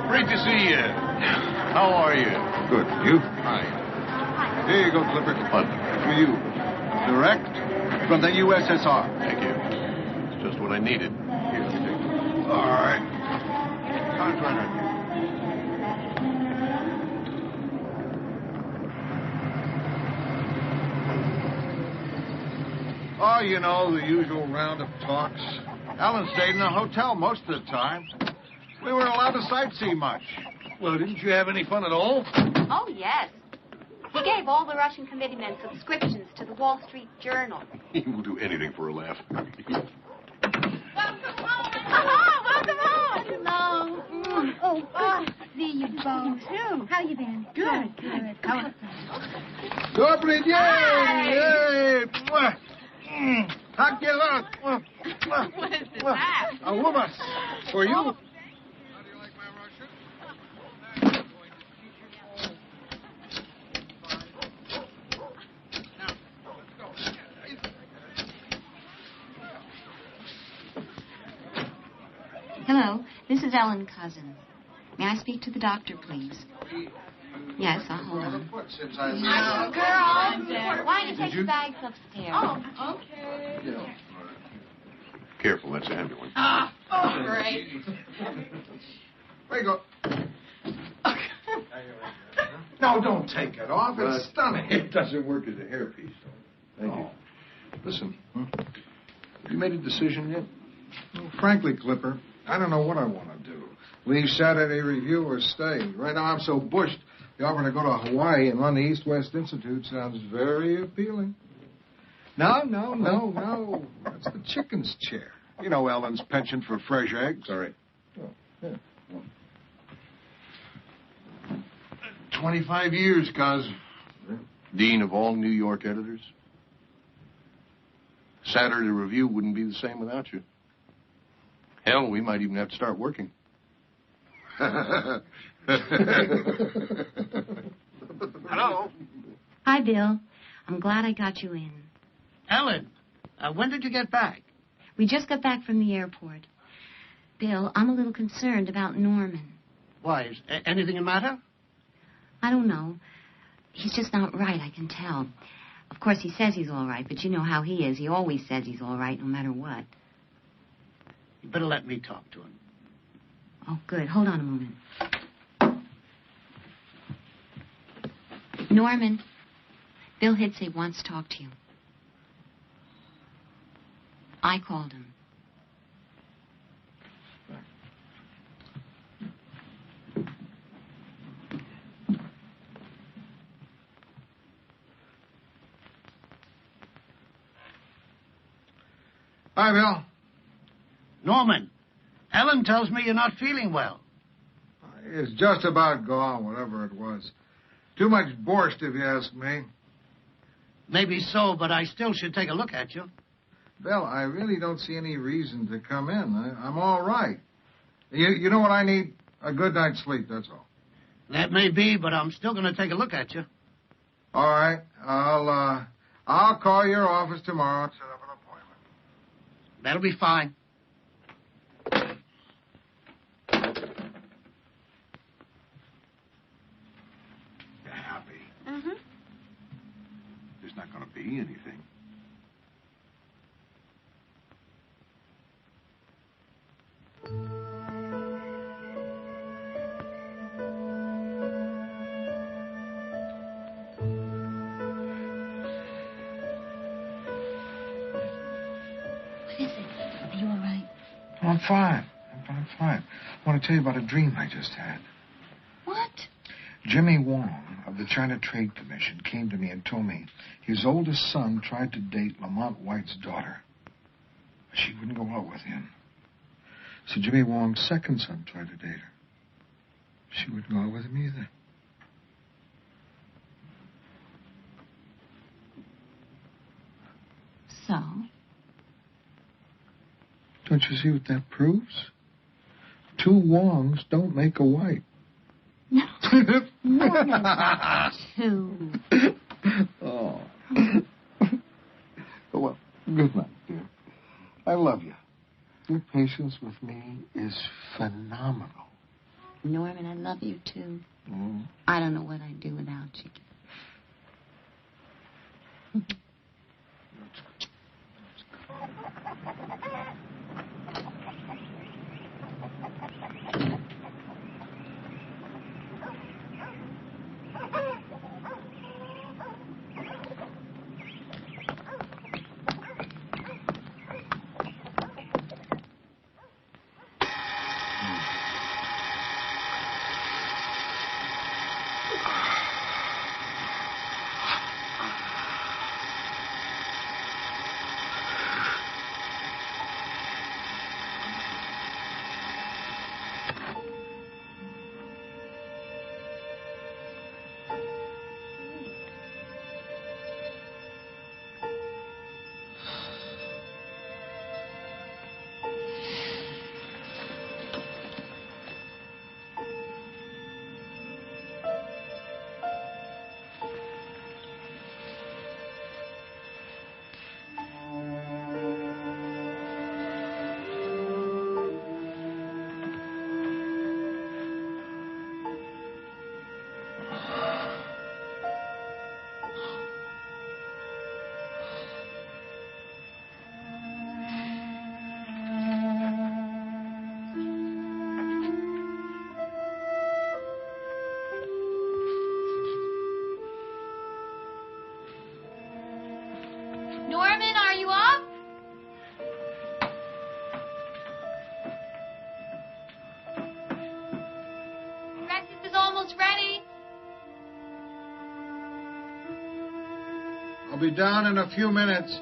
Great to see you. How are you? Good. You? Hi. Here you go, Clipper. What? For you. Direct from the USSR. Thank you. It's just what I needed. Here, let me take it. All right. Contractor. Oh, you know, the usual round of talks. Alan stayed in a hotel most of the time. We weren't allowed to sightsee much. Well, didn't you have any fun at all? Oh, yes. He gave all the Russian committeemen subscriptions to the Wall Street Journal. He will do anything for a laugh. Welcome home! Hello. Oh, good to see you both. too. How you been? Good. How are Добрый день! Hi. Yay! Mwah. Как дела? What is that? A woman. For you. Oh. Hello, this is Ellen Cousin. May I speak to the doctor, please? Yes, I'll hold on. Oh, girls, why don't you take the bags upstairs? Oh, okay. Careful, that's an ambulance. Oh, great. There you go. No, don't take it off. It's stunning. It doesn't work as a hairpiece, though. Thank you. Listen, have you made a decision yet? Well, frankly, Clipper, I don't know what I want to do. Leave Saturday Review or stay. Right now I'm so bushed, the offer to go to Hawaii and run the East-West Institute sounds very appealing. No. That's the chicken's chair. You know Ellen's penchant for fresh eggs. Sorry. Oh, yeah. 25 years, Cos. Dean of all New York editors. Saturday Review wouldn't be the same without you. Hell, we might even have to start working. Hello? Hi, Bill. I'm glad I got you in. Ellen, when did you get back? We just got back from the airport. Bill, I'm a little concerned about Norman. Why, is anything the matter? I don't know. He's just not right, I can tell. Of course, he says he's all right, but you know how he is. He always says he's all right, no matter what. You better let me talk to him. Oh, good. Hold on a moment. Norman, Bill Hidsey wants to talk to you. I called him. Hi, Bill. Norman, Ellen tells me you're not feeling well. It's just about gone, whatever it was. Too much borscht, if you ask me. Maybe so, but I still should take a look at you. Bill, I really don't see any reason to come in. I'm all right. You know what I need? A good night's sleep, that's all. That may be, but I'm still going to take a look at you. All right. I'll call your office tomorrow and set up an appointment. That'll be fine. You're happy. Mm-hmm. There's not going to be anything. I'm fine. I'm fine. I want to tell you about a dream I just had. What? Jimmy Wong of the China Trade Commission came to me and told me his oldest son tried to date Lamont White's daughter. But she wouldn't go out with him. So Jimmy Wong's second son tried to date her. She wouldn't go out with him either. So? Don't you see what that proves? Two Wongs don't make a White. No. Norman, two. Oh. Well, good night, dear. I love you. Your patience with me is phenomenal. Norman, I love you, too. Mm. I don't know what I'd do without you. Norman, are you up? Breakfast is almost ready. I'll be down in a few minutes.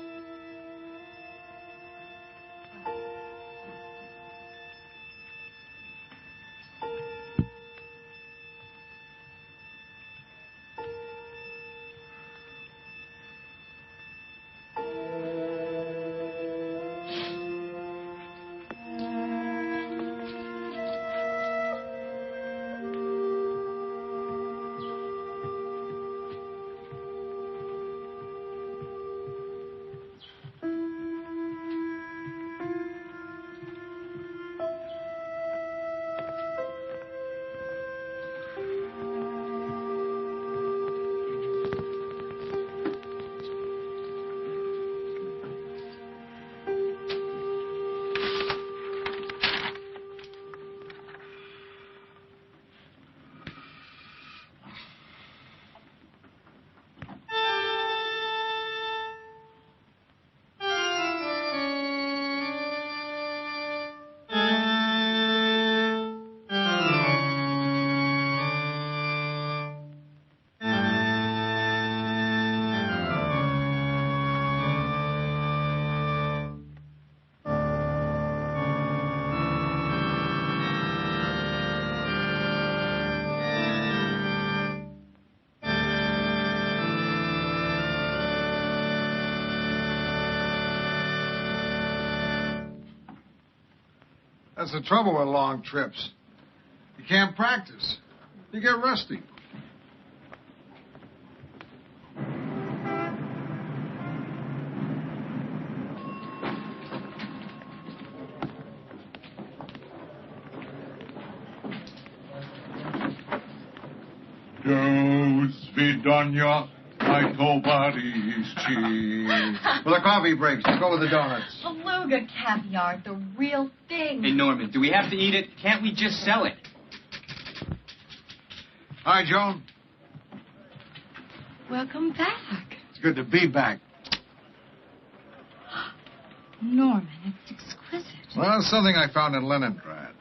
That's the trouble with long trips. You can't practice. You get rusty. Do svidania, like nobody's cheese. Well, the coffee breaks. Go with the donuts. Beluga caviar, the real thing. Hey, Norman, do we have to eat it? Can't we just sell it? Hi, Joan. Welcome back. It's good to be back. Norman, it's exquisite. Well, it's something I found in Leningrad.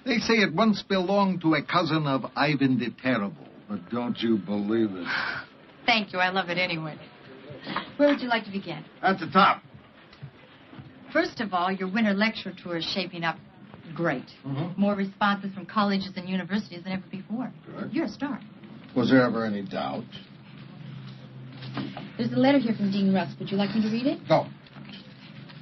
They say it once belonged to a cousin of Ivan the Terrible, but don't you believe it? Thank you. I love it anyway. Where would you like to begin? At the top. First of all, your winter lecture tour is shaping up great. Mm-hmm. More responses from colleges and universities than ever before. Good. You're a star. Was there ever any doubt? There's a letter here from Dean Rusk. Would you like me to read it? No.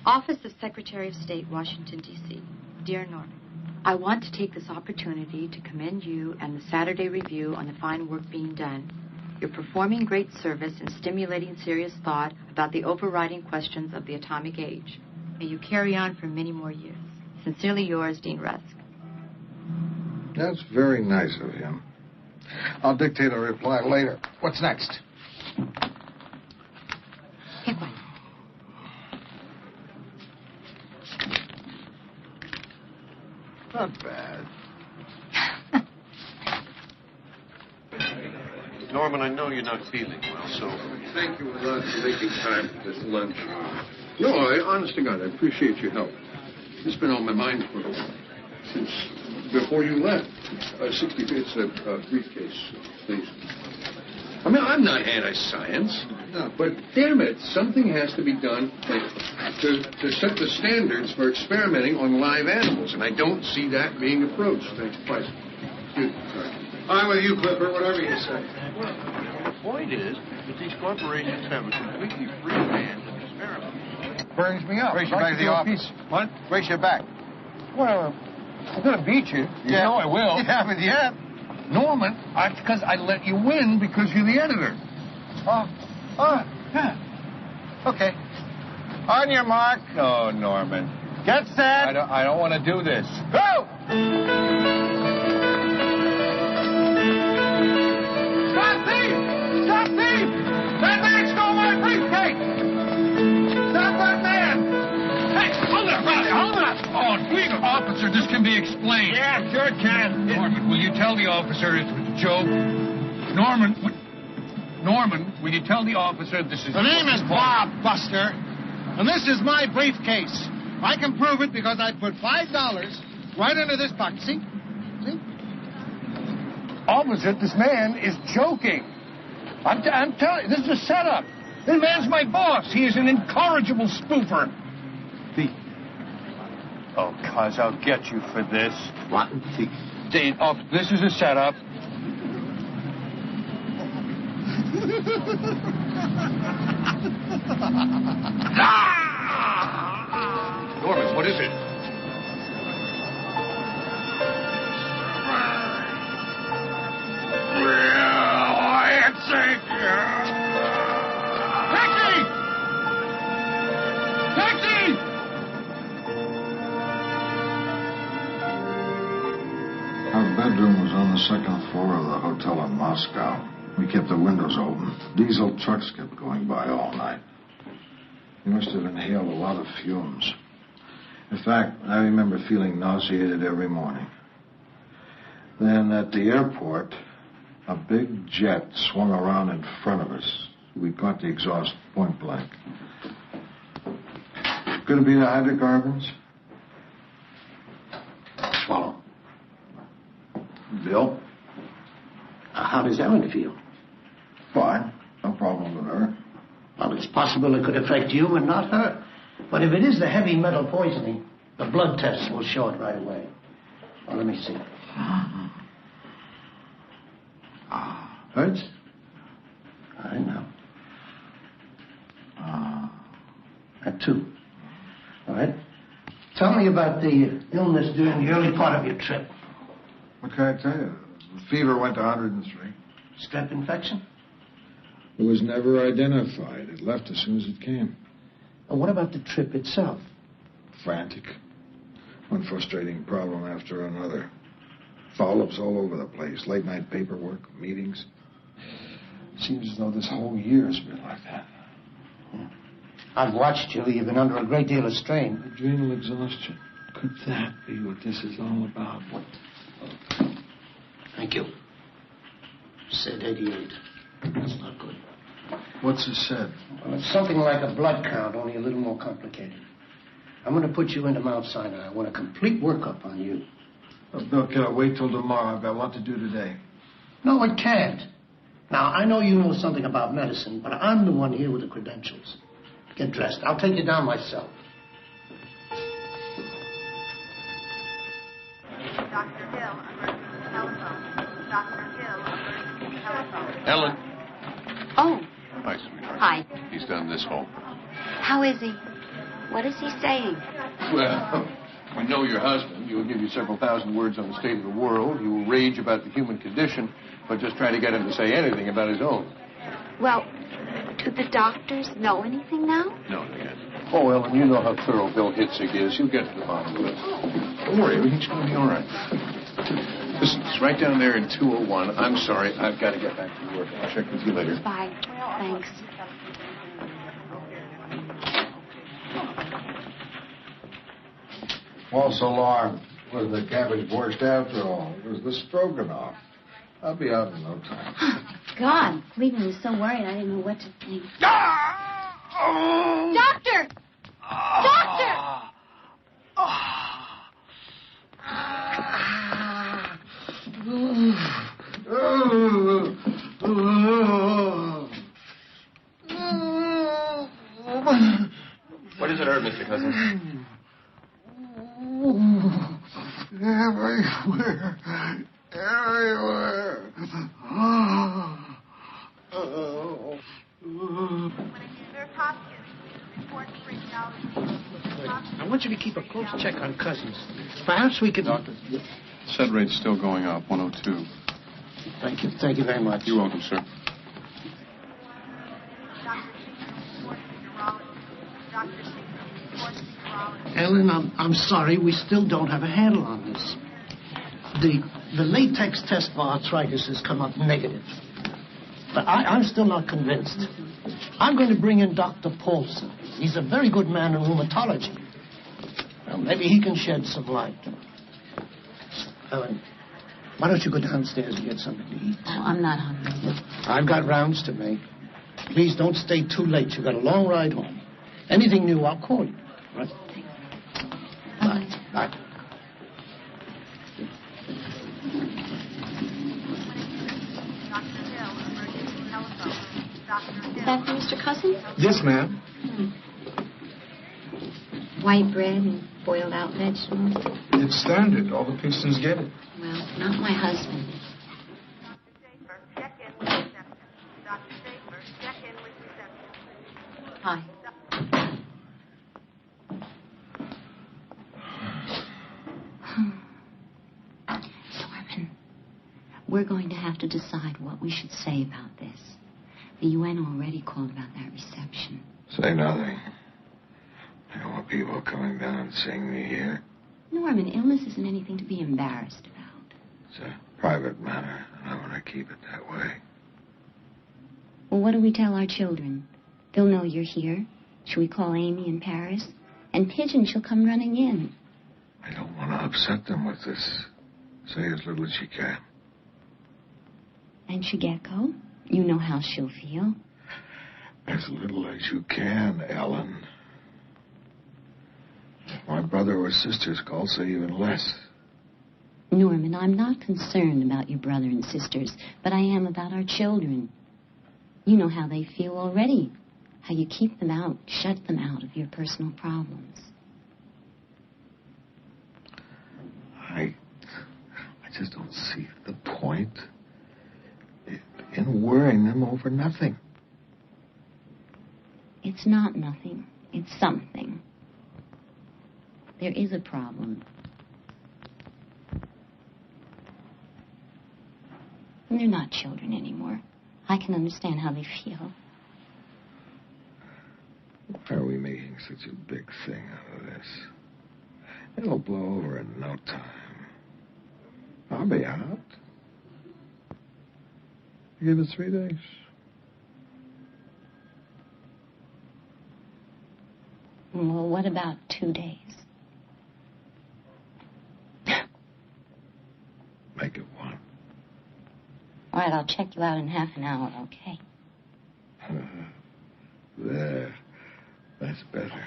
Office of Secretary of State, Washington, D.C. Dear Norman, I want to take this opportunity to commend you and the Saturday Review on the fine work being done. You're performing great service in stimulating serious thought about the overriding questions of the atomic age. May you carry on for many more years. Sincerely yours, Dean Rusk. That's very nice of him. I'll dictate a reply later. What's next? Pick one. Not bad. Norman, I know you're not feeling well, so thank you a lot for making time for this lunch. No, honest to God, I appreciate your help. It's been on my mind since before you left. 65, it's a briefcase, please. I mean, I'm not anti-science, but damn it, something has to be done to set the standards for experimenting on live animals, and I don't see that being approached. Thanks, pleasure. I'm with you, Clipper, whatever you say. Well, the point is that these corporations have a completely free hand to experiment. Burns me up. Race you back to the office. What? Race you back. Well, I'm going to beat you. You know I will. Yeah, but yeah. Norman, because I let you win because you're the editor. Yeah. Okay. On your mark. Oh, Norman. Get set. I don't want to do this. Go! Stop thief! Stop thief! That man stole my briefcase! Stop that man! Hey, hold it up, hold it up! Oh, please, officer, this can be explained. Yeah, sure it can. Norman, will you tell the officer it was a joke? Norman, will you tell the officer this is... The name is Bob Buster, and this is my briefcase. I can prove it because I put $5 right under this pocket. See? See? Officer, this man is joking. I'm telling you, this is a setup. This man's my boss. He is an incorrigible spoofer. Oh, cuz, I'll get you for this. What? This is a setup. Norman, what is it? Taxi! Taxi! Our bedroom was on the second floor of the hotel in Moscow. We kept the windows open. Diesel trucks kept going by all night. We must have inhaled a lot of fumes. In fact, I remember feeling nauseated every morning. Then at the airport, a big jet swung around in front of us. We caught the exhaust point blank. Could it be the hydrocarbons? Swallow. Bill? How does Ellen feel? Fine. No problem with her. Well, it's possible it could affect you and not her. But if it is the heavy metal poisoning, the blood tests will show it right away. Well, let me see. Hurts? I know. That too. All right. Tell me about the illness during the early part of your trip. What can I tell you? The fever went to 103. Strep infection? It was never identified. It left as soon as it came. And what about the trip itself? Frantic. One frustrating problem after another. Follow-ups all over the place. Late-night paperwork, meetings. Seems as though this whole year's been like that. Yeah. I've watched you. You've been under a great deal of strain. Adrenal exhaustion. Could that be what this is all about? What? Thank you. Said 88. That's not good. What's it said? Well, it's something like a blood count, only a little more complicated. I'm going to put you into Mount Sinai. I want a complete workup on you. Bill, can I wait till tomorrow? I've got a lot to do today. No, it can't. Now, I know you know something about medicine, but I'm the one here with the credentials. Get dressed. I'll take you down myself. Dr. Hill, emergency telephone. Dr. Hill, emergency telephone. Ellen. Oh, Hi, sweetheart. hi. He's down this hall. How is he? What is he saying? Well, we know your husband. He will give you several thousand words on the state of the world. He will rage about the human condition, but just try to get him to say anything about his own. Well, do the doctors know anything now? No, they can't. Oh, Ellen, you know how thorough Bill Hitzig is. He'll get to the bottom of it. Don't worry, everything's going to be all right. Listen, it's right down there in 201. I'm sorry. I've got to get back to work. I'll check with you later. Bye. Thanks. False alarm. Was the cabbage borscht after all? It was the stroganoff. I'll be out in no time. God, Cleveland was so worried I didn't know what to think. Doctor! Doctor! What does it hurt, Mr. Cousins? Everywhere. I want you to keep a close check on Cousins. Perhaps we could... Doctor, SED rate's still going up, 102. Thank you. Thank you very much. You're welcome, sir. Ellen, I'm sorry. We still don't have a handle on this. The latex test for arthritis has come up negative. But I'm still not convinced. I'm going to bring in Dr. Paulson. He's a very good man in rheumatology. Well, maybe he can shed some light. Ellen, why don't you go downstairs and get something to eat? Oh, I'm not hungry. I've got rounds to make. Please don't stay too late. You've got a long ride home. Anything new, I'll call you. Right? Bye. Bye. Is that for Mr. Cousins? Yes, ma'am. White bread and boiled out vegetables. It's standard. All the Pistons get it. Well, not my husband. Hi. Norman, we're going to have to decide what we should say about this. The UN already called about that reception. Say nothing. I don't want people coming down and seeing me here. Norman, illness isn't anything to be embarrassed about. It's a private matter, and I want to keep it that way. Well, what do we tell our children? They'll know you're here. Should we call Amy in Paris? And Pigeon, she'll come running in. I don't want to upset them with this. Say as little as you can. And Shigeko? You know how she'll feel. As little as you can, Ellen. If my brother or sisters call, say even less. Norman, I'm not concerned about your brother and sisters, but I am about our children. You know how they feel already. How you keep them out, shut them out of your personal problems. I just don't see the point in worrying them over nothing. It's not nothing. It's something. There is a problem. And they're not children anymore. I can understand how they feel. Why are we making such a big thing out of this? It'll blow over in no time. I'll be out. Give it 3 days. Well, what about 2 days? Make it 1. All right, I'll check you out in half an hour, okay? There. That's better.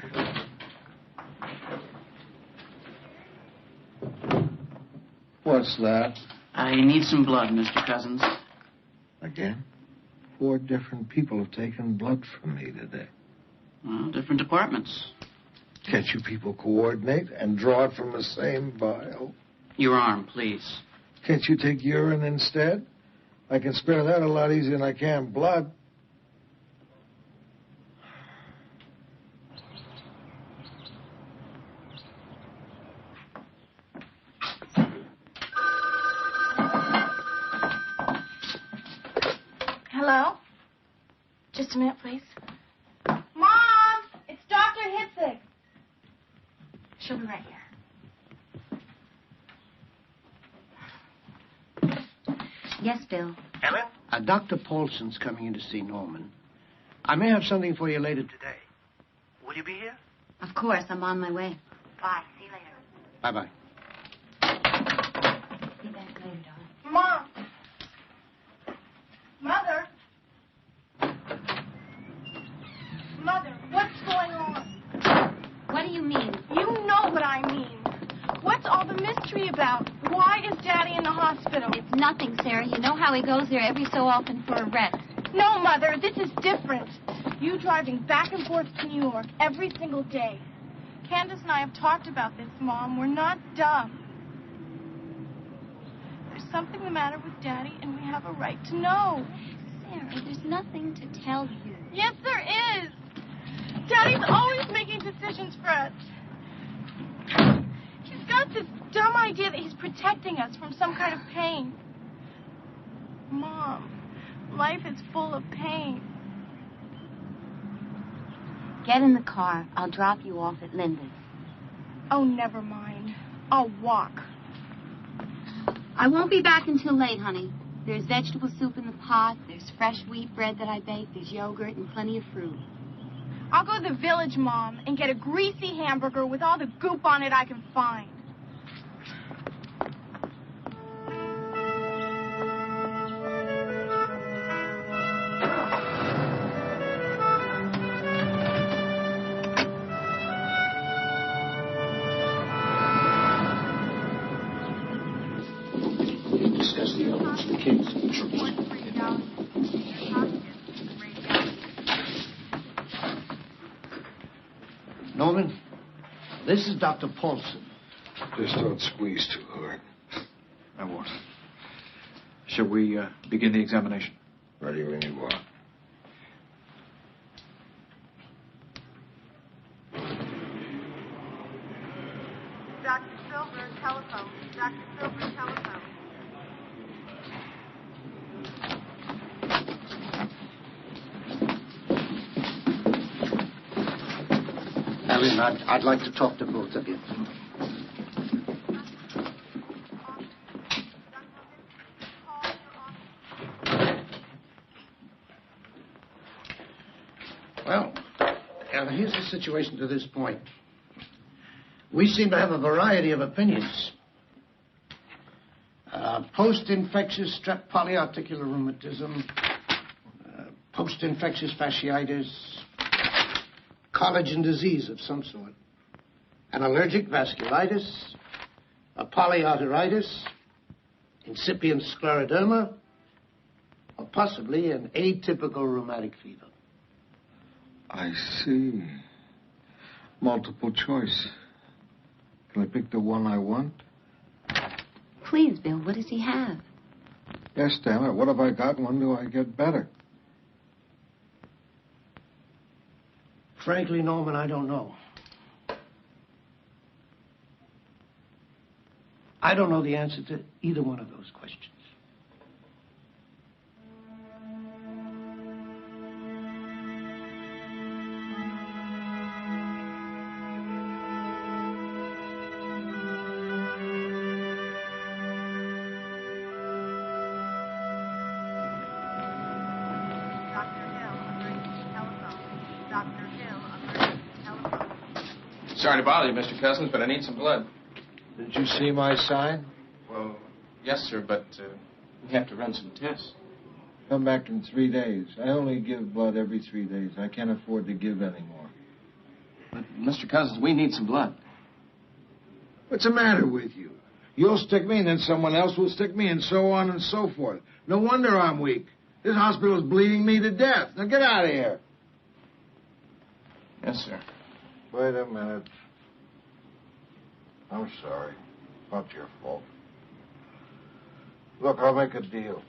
What's that? I need some blood, Mr. Cousins. Again? 4 different people have taken blood from me today. Well, different departments. Can't you people coordinate and draw it from the same vial? Your arm, please. Can't you take urine instead? I can spare that a lot easier than I can blood. Hello? Just a minute, please. Mom! It's Dr. Hitzig. She'll be right here. Yes, Bill. Ellen? Dr. Paulson's coming in to see Norman. I may have something for you later today. Will you be here? Of course, I'm on my way. Bye. See you later. Bye-bye. Be back later, darling. Mom. Mother. Mother, what's going on? What do you mean? You know what I mean. What's all the mystery about? Why is Daddy in the hospital? It's nothing, Sarah. You know how he goes there every so often for a rest. No, Mother, this is different. You driving back and forth to New York every single day. Candace and I have talked about this, Mom. We're not dumb. There's something the matter with Daddy, and we have a right to know. Sarah, there's nothing to tell you. Yes, there is. Daddy's always making decisions for us. He's got this dumb idea that he's protecting us from some kind of pain. Mom, life is full of pain. Get in the car. I'll drop you off at Linda's. Oh, never mind. I'll walk. I won't be back until late, honey. There's vegetable soup in the pot. There's fresh wheat bread that I baked. There's yogurt and plenty of fruit. I'll go to the village, Mom, and get a greasy hamburger with all the goop on it I can find. Discuss the elements, the kinks, and the tricks. Norman, this is Dr. Paulson. Just don't squeeze too hard. I won't. Shall we begin the examination? Ready when you are. Dr. Silver, telephone. Dr. Silver, telephone. Ellen, I'd like to talk to both of you. Well, Ellen, here's the situation to this point. We seem to have a variety of opinions. Post-infectious strep polyarticular rheumatism, post-infectious fasciitis, collagen disease of some sort, an allergic vasculitis, a polyarteritis, incipient scleroderma, or possibly an atypical rheumatic fever. I see. Multiple choice. Can I pick the one I want? Please, Bill, what does he have? Yes, damn it. What have I got? When do I get better? Frankly, Norman, I don't know. I don't know the answer to either one of those questions. Sorry to bother you, Mr. Cousins, but I need some blood. Did you see my sign? Well, yes, sir, but we have to run some tests. Come back in 3 days. I only give blood every 3 days. I can't afford to give anymore. But, Mr. Cousins, we need some blood. What's the matter with you? You'll stick me, and then someone else will stick me, and so on and so forth. No wonder I'm weak. This hospital's bleeding me to death. Now get out of here. Yes, sir. Wait a minute. I'm sorry. Not your fault. Look, I'll make a deal.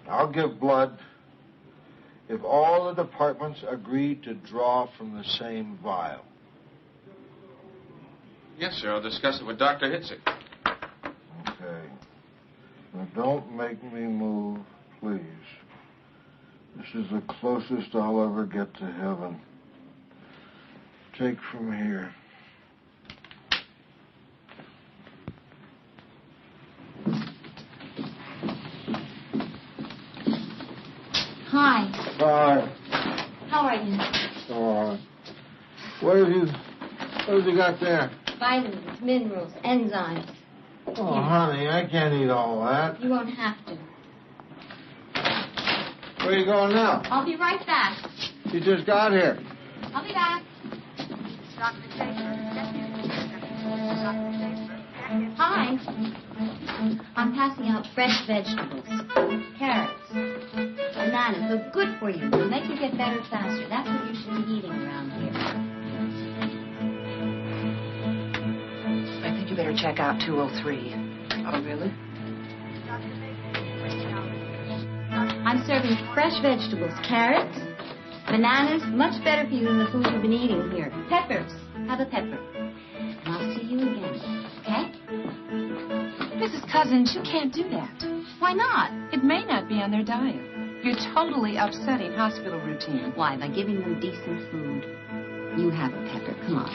I'll give blood if all the departments agree to draw from the same vial. Yes, sir. I'll discuss it with Dr. Hitzik. Okay. Now, don't make me move, please. This is the closest I'll ever get to heaven. Take from here. Hi. Hi. How are you? All right. What have you got there? Vitamins, minerals, enzymes. Oh, honey, I can't eat all that. You won't have to. Where are you going now? I'll be right back. You just got here. I'll be back. Hi. I'm passing out fresh vegetables. Carrots. Bananas. They're good for you. They'll make you get better faster. That's what you should be eating around here. I think you better check out 203. Oh, really? I'm serving fresh vegetables. Carrots. Bananas. Much better for you than the food you've been eating here. Peppers. Have a pepper. And I'll see you again. Okay? Mrs. Cousins, you can't do that. Why not? It may not be on their diet. You're totally upsetting hospital routine. Why? By giving them decent food. You have a pepper. Come on.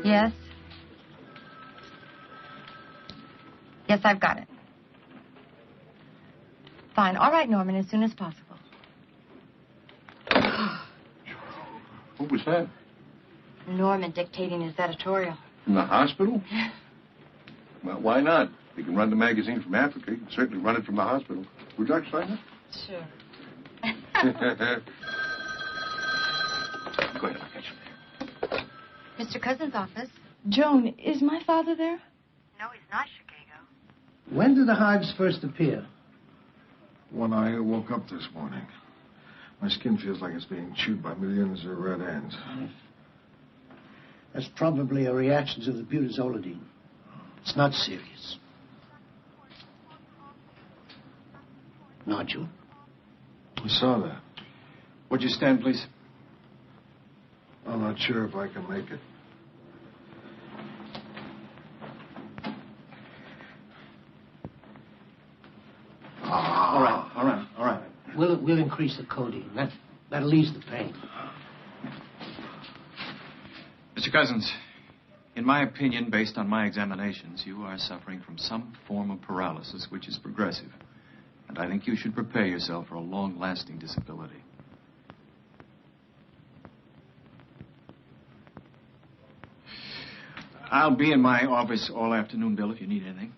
Yes? Yes, I've got it. Fine. All right, Norman, as soon as possible. What was that? Norman dictating his editorial. In the hospital? Well, why not? You can run the magazine from Africa. You can certainly run it from the hospital. Would you like to sign it? Sure. Go ahead, I'll catch you there. Mr. Cousins' office. Joan, is my father there? No, he's not, Chicago. When did the hives first appear? When I woke up this morning, my skin feels like it's being chewed by millions of red ants. That's probably a reaction to the butazolidine. It's not serious. Nodule? I saw that. Would you stand, please? I'm not sure if I can make it. All right. We'll increase the codeine. That'll ease the pain. Mr. Cousins, in my opinion, based on my examinations, you are suffering from some form of paralysis which is progressive. And I think you should prepare yourself for a long-lasting disability. I'll be in my office all afternoon, Bill, if you need anything.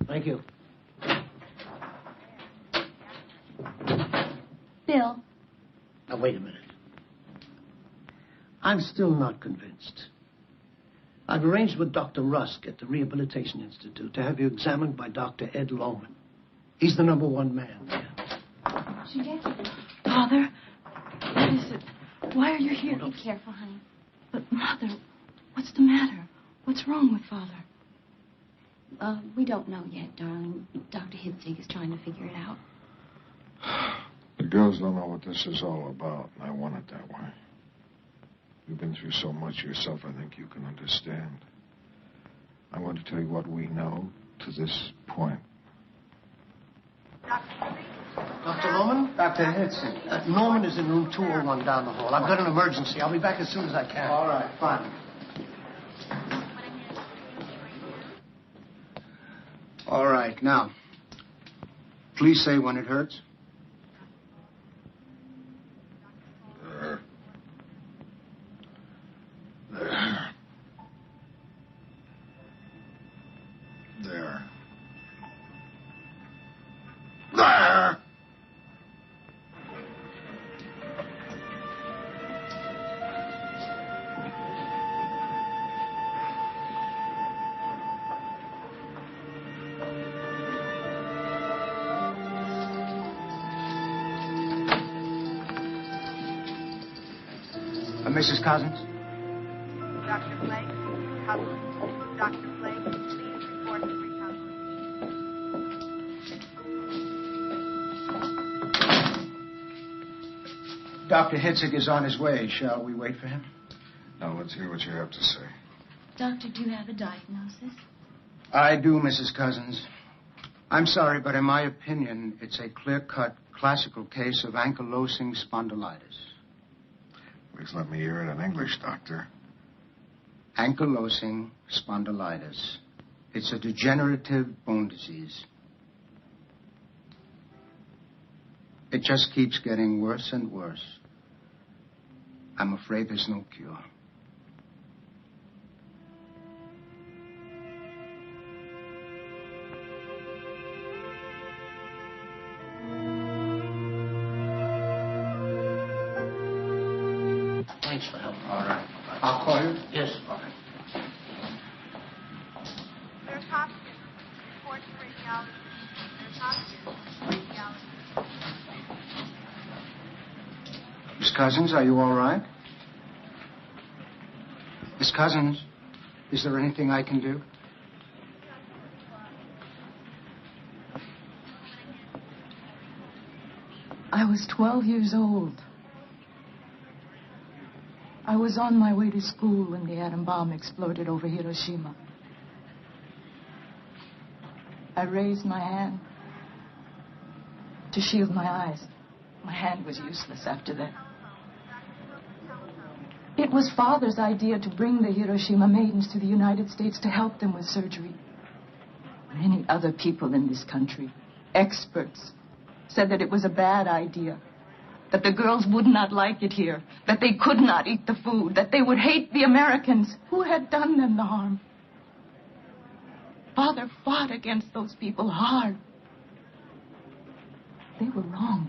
Thank you. Bill. Now, wait a minute. I'm still not convinced. I've arranged with Dr. Rusk at the Rehabilitation Institute to have you examined by Dr. Ed Lohman. He's the #1 man there. Father, what is it? Why are you here? Be careful, honey. But, Mother, what's the matter? What's wrong with Father? We don't know yet, darling. Dr. Hitzig is trying to figure it out. The girls don't know what this is all about, and I want it that way. You've been through so much yourself, I think you can understand. I want to tell you what we know to this point. Dr. Lohman? Dr. Hitzig. Norman is in room 201 down the hall. I've got an emergency. I'll be back as soon as I can. All right, fine. All right, now, please say when it hurts. Mrs. Cousins? Dr. Blake, recovery. Dr. Blake, please report to recovery. Dr. Hitzig is on his way. Shall we wait for him? Now, let's hear what you have to say. Doctor, do you have a diagnosis? I do, Mrs. Cousins. I'm sorry, but in my opinion, it's a clear-cut classical case of ankylosing spondylitis. Please let me hear it in English, Doctor. Ankylosing spondylitis. It's a degenerative bone disease. It just keeps getting worse and worse. I'm afraid there's no cure. Thanks for help. All right. I'll call you? Yes. All right. There's Hopkins. Report to radiology. There's Hopkins. Radiology. Miss Cousins, are you all right? Miss Cousins, is there anything I can do? I was 12 years old. I was on my way to school when the atom bomb exploded over Hiroshima. I raised my hand to shield my eyes. My hand was useless after that. It was Father's idea to bring the Hiroshima maidens to the United States to help them with surgery. Many other people in this country, experts, said that it was a bad idea, that the girls would not like it here, that they could not eat the food, that they would hate the Americans who had done them the harm. Father fought against those people hard. They were wrong.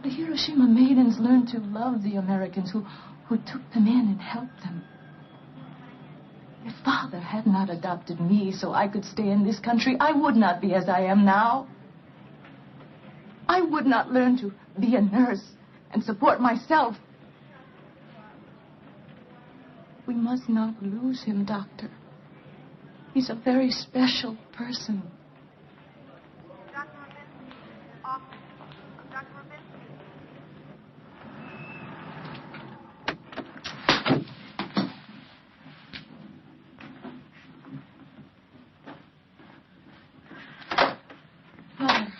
The Hiroshima maidens learned to love the Americans who took them in and helped them. If Father had not adopted me so I could stay in this country, I would not be as I am now. I would not learn to be a nurse and support myself. We must not lose him, Doctor. He's a very special person. Dr. Rubinski. Office. Dr. Rubinski. Father.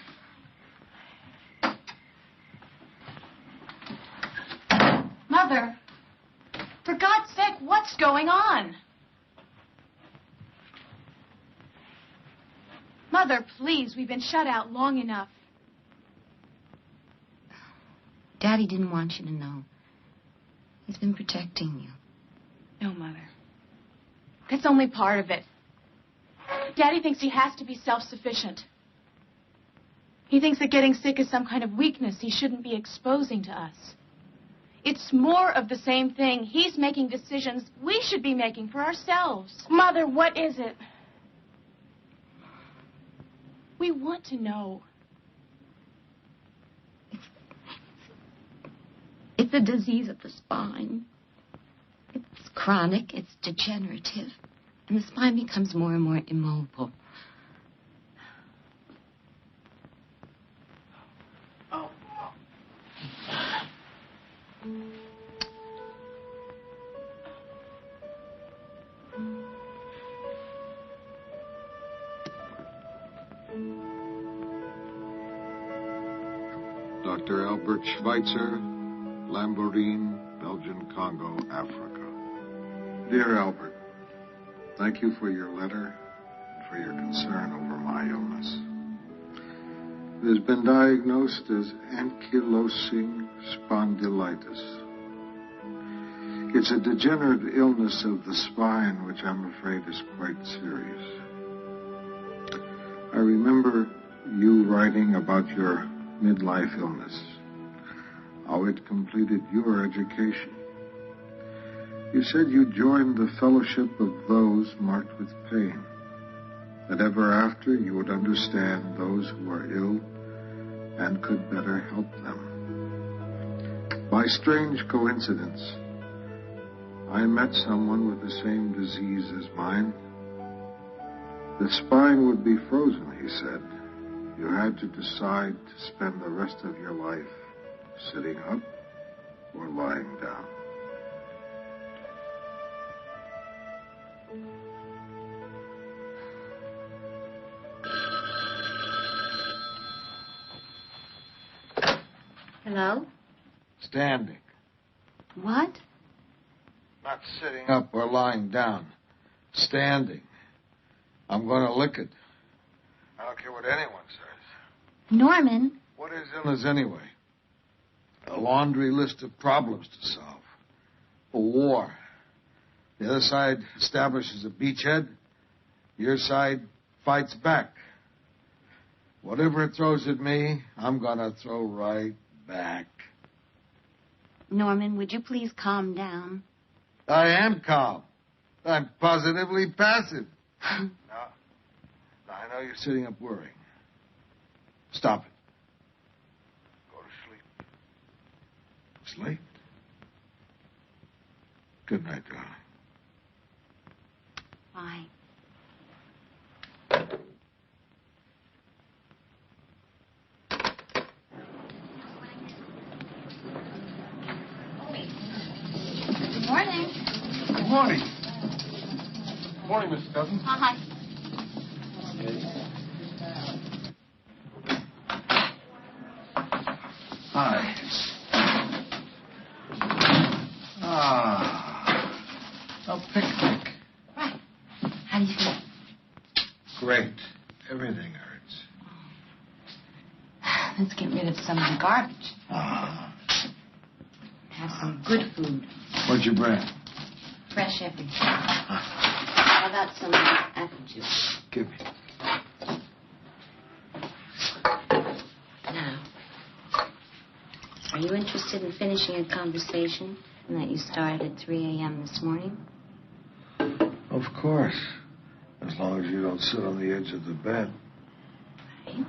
Mother, for God's sake, what's going on? Mother, please, we've been shut out long enough. Daddy didn't want you to know. He's been protecting you. No, Mother. That's only part of it. Daddy thinks he has to be self-sufficient. He thinks that getting sick is some kind of weakness he shouldn't be exposing to us. It's more of the same thing. He's making decisions we should be making for ourselves. Mother, what is it? We want to know. It's a disease of the spine. It's chronic, it's degenerative, and the spine becomes more and more immobile. Dr. Albert Schweitzer, Lamborghini, Belgian Congo, Africa. Dear Albert, thank you for your letter and for your concern over my illness. It has been diagnosed as ankylosing spondylitis. It's a degenerative illness of the spine, which I'm afraid is quite serious. I remember you writing about your midlife illness, how it completed your education. You said you joined the fellowship of those marked with pain, that ever after you would understand those who are ill and could better help them. By strange coincidence, I met someone with the same disease as mine. The spine would be frozen, he said. You had to decide to spend the rest of your life sitting up or lying down. Hello? Standing. What? Not sitting up or lying down. Standing. I'm going to lick it. I don't care what anyone says. Norman. What is illness anyway? A laundry list of problems to solve. A war. The other side establishes a beachhead. Your side fights back. Whatever it throws at me, I'm going to throw right back. Norman, would you please calm down? I am calm. I'm positively passive. Now, I know you're sitting up worrying. Stop it. Go to sleep. Sleep? Good night, darling. Bye. Good morning. Good morning. Good morning, Mrs. Cousins. Hi. Hi. A picnic. Right. How do you feel? Great. Everything hurts. Let's get rid of some of the garbage. Have some good food. What'd you bring? Fresh everything. How about some apple juice? Give me. Now, are you interested in finishing a conversation that you started at 3 a.m. this morning? Of course. As long as you don't sit on the edge of the bed. Right.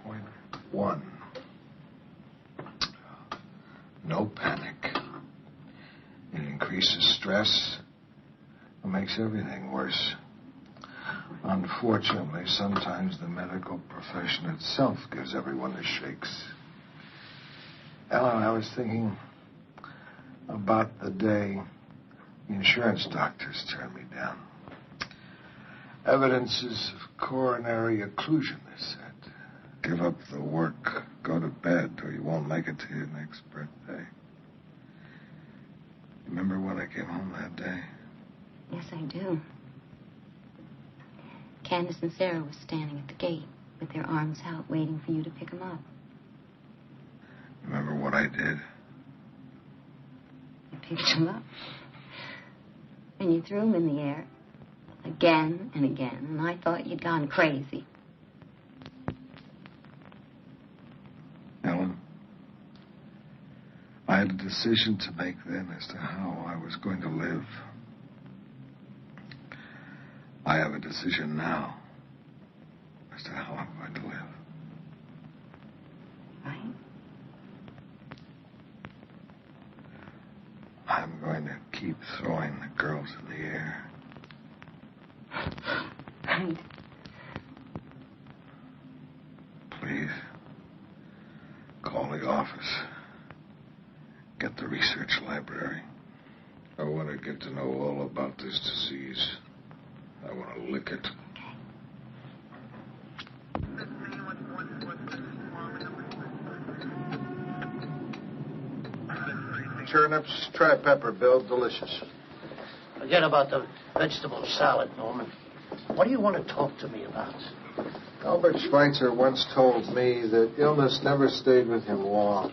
Point 1. No panic. It increases stress. It makes everything worse. Unfortunately, sometimes the medical profession itself gives everyone the shakes. Ellen, I was thinking about the day the insurance doctors turned me down. Evidences of coronary occlusion, they said. Give up the work, go to bed, or you won't make it to your next birthday. Remember when I came home that day? Yes, I do. Candace and Sarah were standing at the gate with their arms out waiting for you to pick them up. Remember what I did? You picked them up. And you threw them in the air again and again, and I thought you'd gone crazy. Ellen, I had a decision to make then as to how I was going to live. I have a decision now as to how I'm going to live. Right? I'm going to keep throwing the girls in the air. Right. Please, call the office. Get the research library. I want to get to know all about this disease. I want to lick it. Turnips, try pepper, Bill. Delicious. Forget about the vegetable salad, Norman. What do you want to talk to me about? Albert Schweitzer once told me that illness never stayed with him long.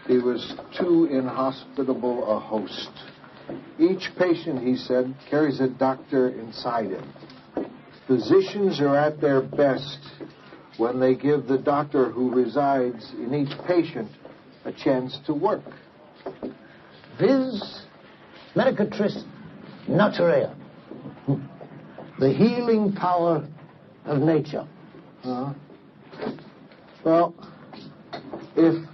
He was too inhospitable a host. Each patient, he said, carries a doctor inside him. Physicians are at their best when they give the doctor who resides in each patient a chance to work. Vis medicatris naturae. The healing power of nature. Well, if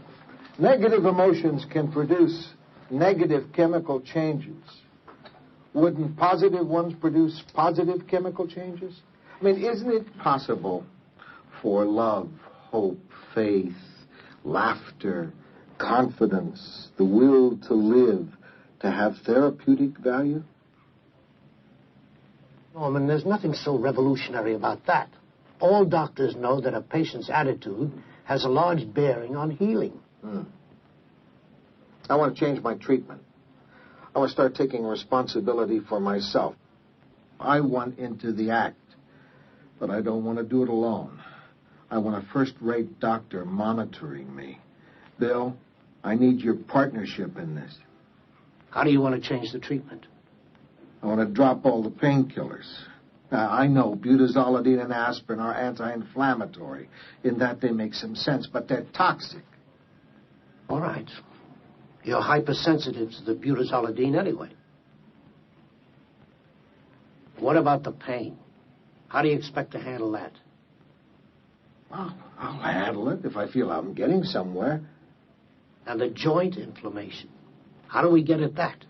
negative emotions can produce negative chemical changes, wouldn't positive ones produce positive chemical changes? I mean, isn't it possible for love, hope, faith, laughter, confidence, the will to live, to have therapeutic value? Norman, there's nothing so revolutionary about that. All doctors know that a patient's attitude has a large bearing on healing. I want to change my treatment. I want to start taking responsibility for myself. I want into the act, but I don't want to do it alone. I want a first-rate doctor monitoring me. Bill, I need your partnership in this. How do you want to change the treatment? I want to drop all the painkillers. Now, I know butazolidine and aspirin are anti-inflammatory, in that they make some sense, but they're toxic. All right. You're hypersensitive to the butazolidine anyway. What about the pain? How do you expect to handle that? Well, I'll handle it if I feel I'm getting somewhere. And the joint inflammation. How do we get at that?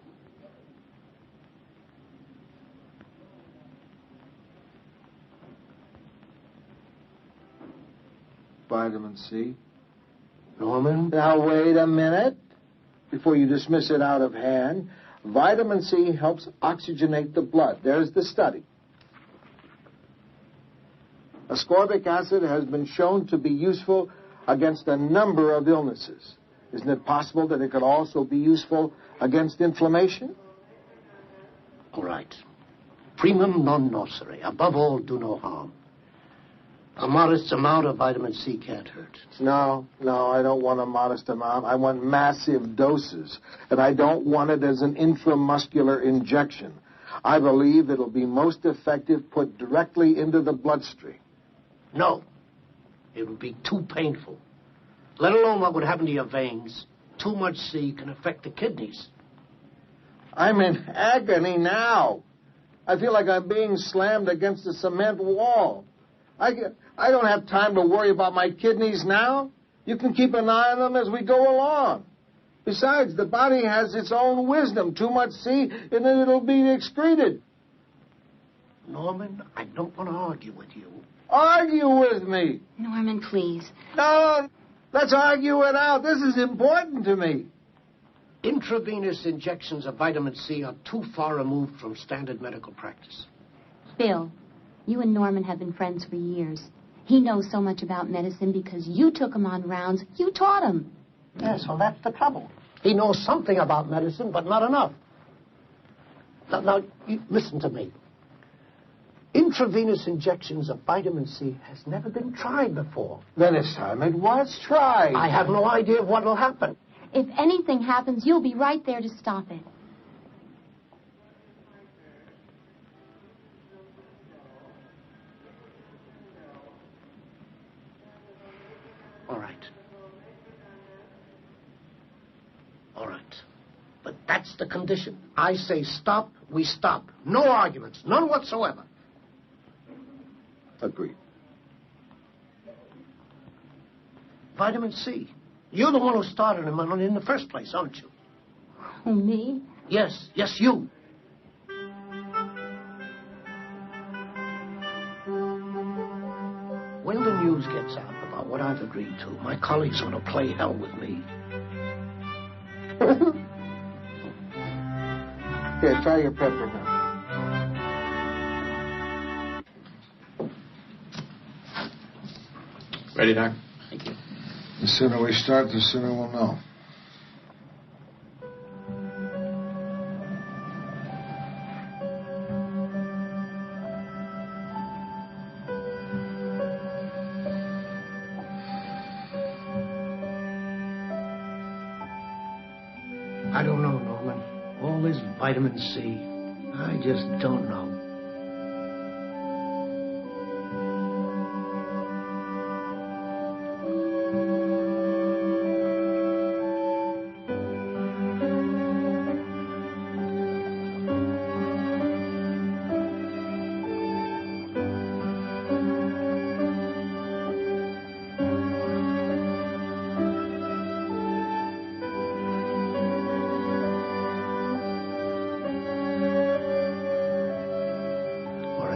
Vitamin C. Norman? Now, wait a minute. Before you dismiss it out of hand, vitamin C helps oxygenate the blood. There's the study. Ascorbic acid has been shown to be useful against a number of illnesses. Isn't it possible that it could also be useful against inflammation? All right. Primum non nocere. Above all, do no harm. A modest amount of vitamin C can't hurt. No, I don't want a modest amount. I want massive doses. And I don't want it as an intramuscular injection. I believe it'll be most effective put directly into the bloodstream. No. It would be too painful. Let alone what would happen to your veins. Too much C can affect the kidneys. I'm in agony now. I feel like I'm being slammed against a cement wall. I don't have time to worry about my kidneys now. You can keep an eye on them as we go along. Besides, the body has its own wisdom. Too much C, and then it'll be excreted. Norman, I don't want to argue with you. Argue with me. Norman, please. No, let's argue it out. This is important to me. Intravenous injections of vitamin C are too far removed from standard medical practice. Bill, you and Norman have been friends for years. He knows so much about medicine because you took him on rounds. You taught him. Yes, well, that's the trouble. He knows something about medicine, but not enough. Now, listen to me. Intravenous injections of vitamin C has never been tried before. Then it's time it was tried. I have no idea what will happen. If anything happens, you'll be right there to stop it. All right. All right. But that's the condition. I say stop, we stop. No arguments, none whatsoever. Agreed. Vitamin C. You're the one who started him in the first place, aren't you? Oh, me? Yes, you. When the news gets out about what I've agreed to, my colleagues are going to play hell with me. Here, try your pepper now. Ready, Doc? Thank you. The sooner we start, the sooner we'll know. I don't know, Norman. All this vitamin C, I just don't know.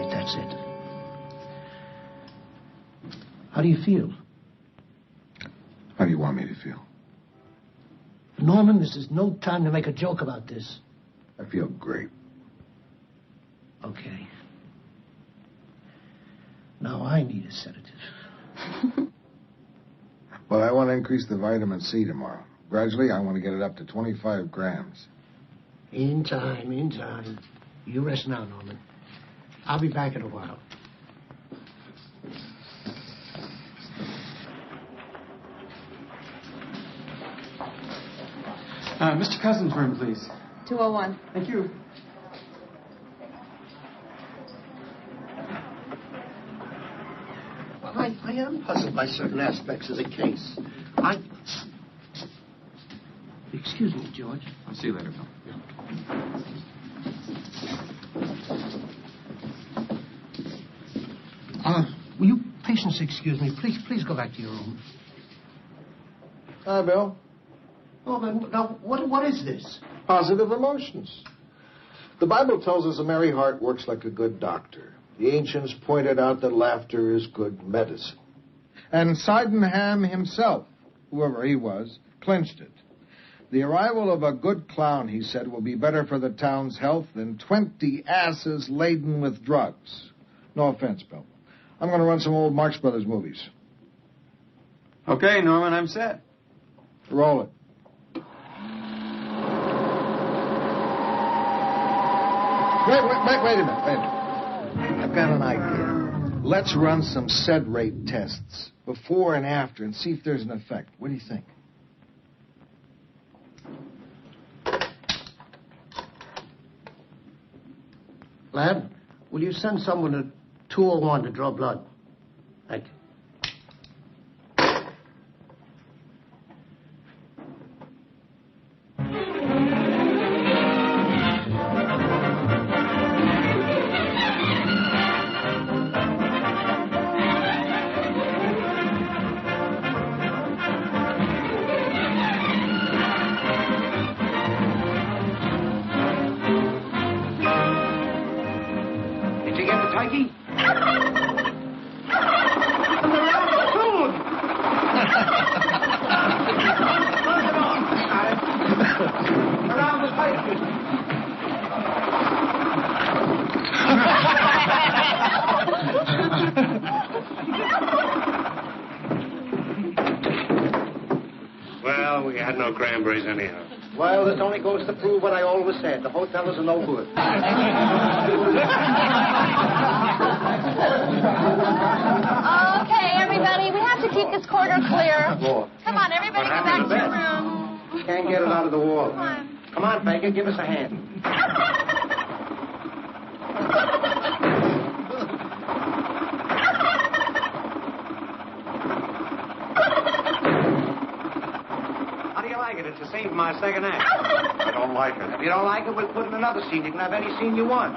That's it. How do you feel? How do you want me to feel? Norman, this is no time to make a joke about this. I feel great. Okay. Now I need a sedative. Well, I want to increase the vitamin C tomorrow. Gradually, I want to get it up to 25 grams. In time. You rest now, Norman. I'll be back in a while. Mr. Cousins' room, please. 201. Thank you. Well, I am puzzled by certain aspects of the case. Excuse me, George. I'll see you later, Bill. Will you patients excuse me? Please go back to your room. Hi, Bill. Oh, now, what is this? Positive emotions. The Bible tells us a merry heart works like a good doctor. The ancients pointed out that laughter is good medicine. And Sydenham himself, whoever he was, clinched it. The arrival of a good clown, he said, will be better for the town's health than 20 asses laden with drugs. No offense, Bill. I'm going to run some old Marx Brothers movies. Okay, Norman, I'm set. Roll it. Wait a minute. I've got an idea. Let's run some sed rate tests before and after and see if there's an effect. What do you think? Lad, will you send someone to 201 to draw blood? Thank you. Well, we had no cranberries anyhow. Well, this only goes to prove what I always said. The hotels are no good. Okay, everybody, we have to keep this corridor clear. Come on, everybody go back to your room. Can't get it out of the wall. Come on, Baker, give us a hand. How do you like it? It's the same for my second act. I don't like it. If you don't like it, we'll put in another scene. You can have any scene you want.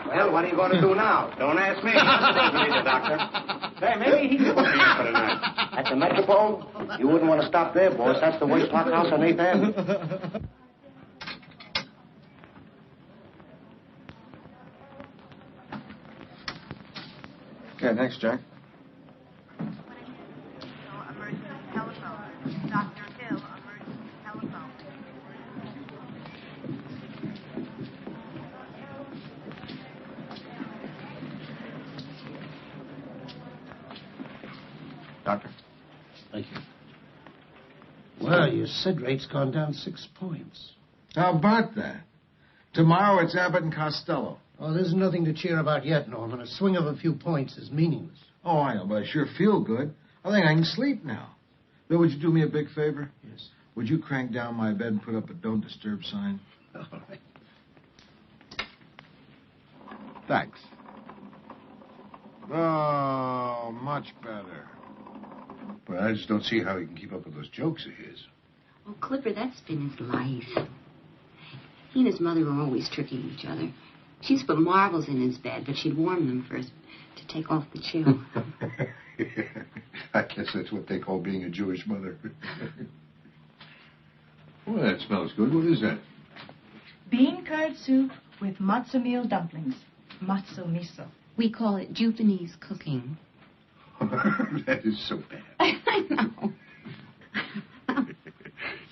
Well, what are you going to do now? Don't ask me. I'm the doctor. Hey, maybe he can put me in for the night. At the Metropole? You wouldn't want to stop there, boss. That's the worst blockhouse on 8th Avenue. Okay, thanks, Jack. Emergency telephone. Dr. Hill, emergency telephone. Doctor. Thank you. Well, your SID rate's gone down 6 points. How about that? Tomorrow it's Abbott and Costello. Oh, there's nothing to cheer about yet, Norman. A swing of a few points is meaningless. Oh, I know, but I sure feel good. I think I can sleep now. Bill, would you do me a big favor? Yes. Would you crank down my bed and put up a don't disturb sign? All right. Thanks. Oh, much better. But I just don't see how he can keep up with those jokes of his. Oh, Clipper, that's been his life. He and his mother were always tricking each other. She used to put marbles in his bed, but she'd warm them first to take off the chill. I guess that's what they call being a Jewish mother. Well, that smells good. What is that? Bean curd soup with matzo meal dumplings. Matzo miso. We call it Japanese cooking. That is so bad. I know.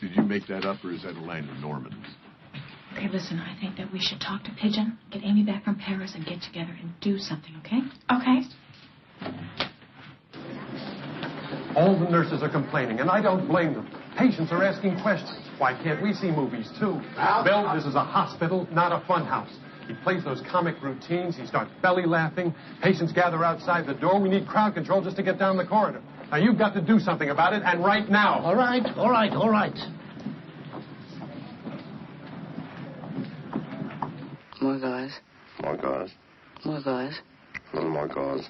Did you make that up, or is that a line of Norman's? Okay, listen, I think that we should talk to Pigeon, get Amy back from Paris, and get together and do something, okay? Okay. All the nurses are complaining, and I don't blame them. Patients are asking questions. Why can't we see movies, too? Bill, this is a hospital, not a fun house. He plays those comic routines. He starts belly laughing. Patients gather outside the door. We need crowd control just to get down the corridor. Now, you've got to do something about it, and right now. All right. More gauze. More gauze? More gauze. A little more gauze.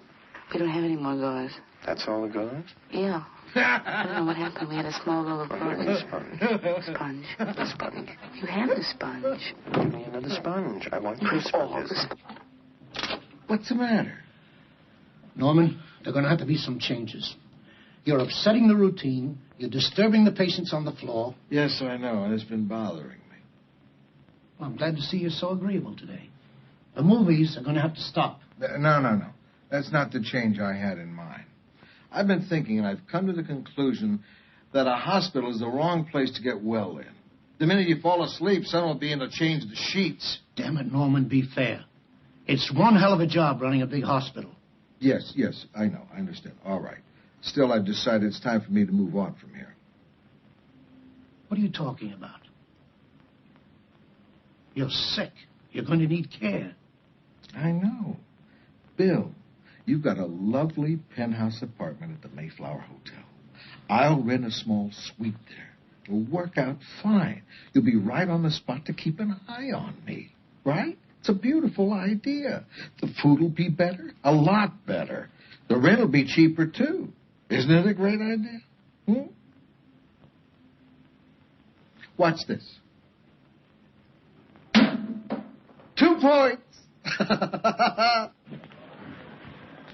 We don't have any more gauze. That's all the gauze? Yeah. I don't know what happened. We had a small roll of sponge. Sponge. The sponge. You have the sponge. Give me another sponge. I want two sponges. What's the matter? Norman, there are going to have to be some changes. You're upsetting the routine. You're disturbing the patients on the floor. Yes, I know, and it's been bothering me. Well, I'm glad to see you're so agreeable today. The movies are going to have to stop. No. That's not the change I had in mind. I've been thinking, and I've come to the conclusion that a hospital is the wrong place to get well in. The minute you fall asleep, someone will be in to change the sheets. Damn it, Norman, be fair. It's one hell of a job running a big hospital. Yes, I know. I understand. All right. Still, I've decided it's time for me to move on from here. What are you talking about? You're sick. You're going to need care. I know. Bill, you've got a lovely penthouse apartment at the Mayflower Hotel. I'll rent a small suite there. It'll work out fine. You'll be right on the spot to keep an eye on me, right? It's a beautiful idea. The food will be better, a lot better. The rent will be cheaper, too. Isn't it a great idea? Watch this. 2 points.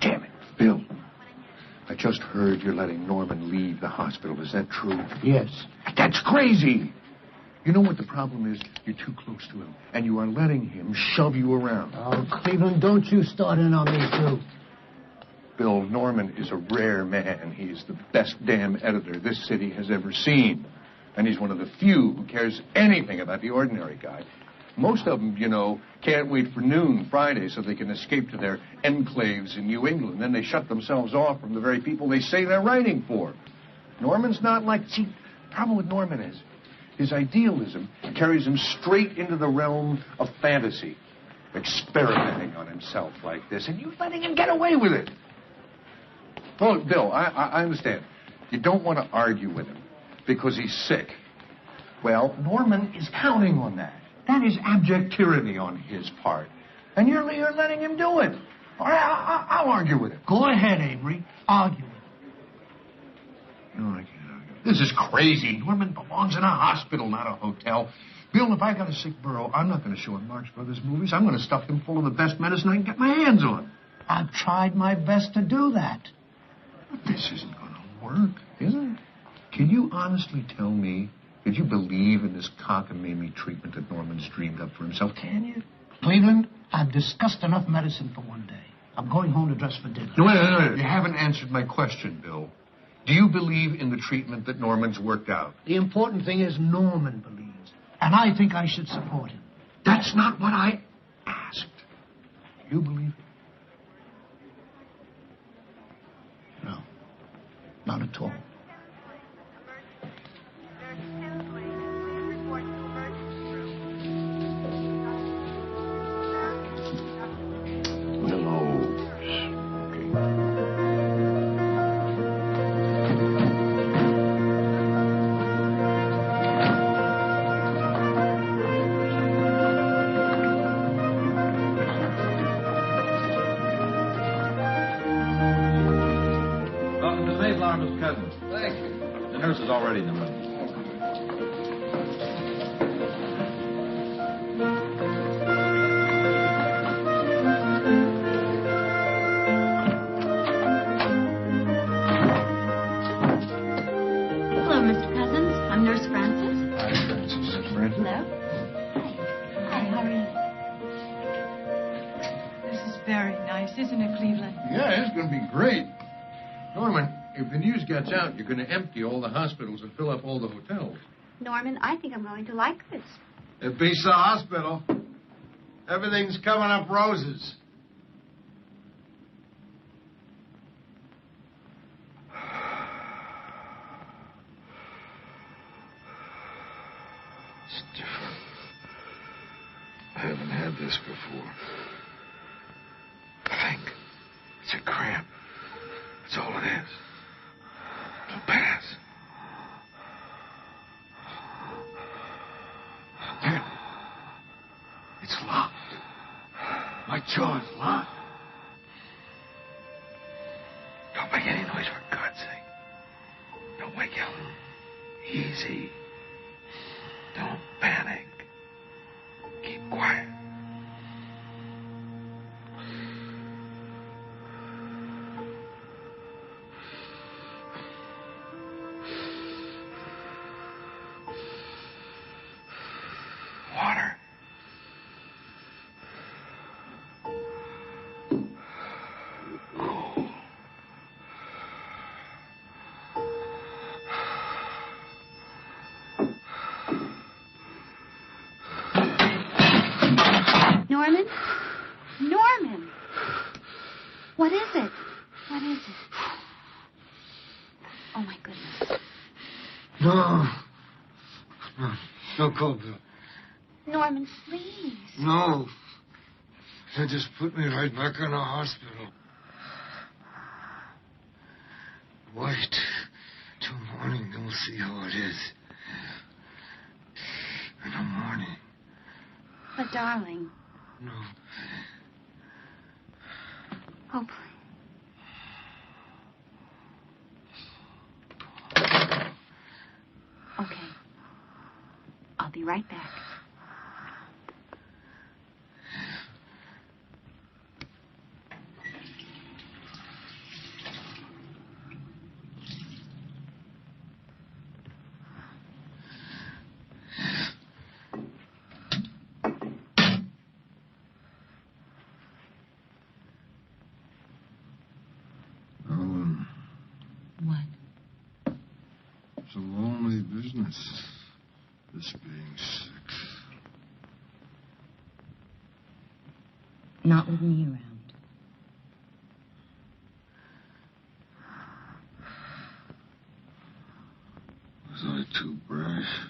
Damn it, Bill. I just heard you're letting Norman leave the hospital. Is that true? Yes. That's crazy. You know what the problem is? You're too close to him, and you are letting him shove you around. Oh, Cleveland, don't you start in on me, too. Bill, Norman is a rare man. He is the best damn editor this city has ever seen. And he's one of the few who cares anything about the ordinary guy. Most of them, you know, can't wait for noon Friday so they can escape to their enclaves in New England. Then they shut themselves off from the very people they say they're writing for. Norman's not like... See, the problem with Norman is his idealism carries him straight into the realm of fantasy, experimenting on himself like this, and you letting him get away with it. Oh, Bill, I understand. You don't want to argue with him because he's sick. Well, Norman is counting on that. That is abject tyranny on his part. And you're letting him do it. All right, I'll argue with him. Go ahead, Amory. Argue with him. No, I can't argue. This is crazy. Norman belongs in a hospital, not a hotel. Bill, if I got a sick burro, I'm not going to show him Marx Brothers movies. I'm going to stuff him full of the best medicine I can get my hands on. I've tried my best to do that. But this isn't going to work, is it? Can you honestly tell me, did you believe in this cockamamie treatment that Norman's dreamed up for himself? Can you? Cleveland, I've discussed enough medicine for one day. I'm going home to dress for dinner. No, wait. You haven't answered my question, Bill. Do you believe in the treatment that Norman's worked out? The important thing is Norman believes, and I think I should support him. That's not what I asked. You believe it? No, not at all. Already in the room. Hello, Mr. Cousins. I'm Nurse Frances. Hi, Frances. Nurse Frances. Hello. Hi, how are you? This is very nice, isn't it, Cleveland? Yeah, it's going to be great. Norman, if the news gets out, you're going to empty all the hospitals and fill up all the hotels. Norman, I think I'm going to like this. It beats the hospital. Everything's coming up roses. It's different. I haven't had this before. I think it's a cramp. That's all it is. It'll pass. Then, it's locked. My jaw's locked. Don't make any noise, for God's sake. Don't wake up. Easy. Don't panic. Keep quiet. Water. Cool. Norman? Norman! What is it? What is it? Oh, my goodness. No. No, Colville. Norman, please. No. They just put me right back in the hospital. Wait till morning, then we'll see how it is. In the morning. But, darling. No. Oh, please. Okay. I'll be right back. Ellen, What? it's a lonely business, this being sick. Not with me around. Was I too brash?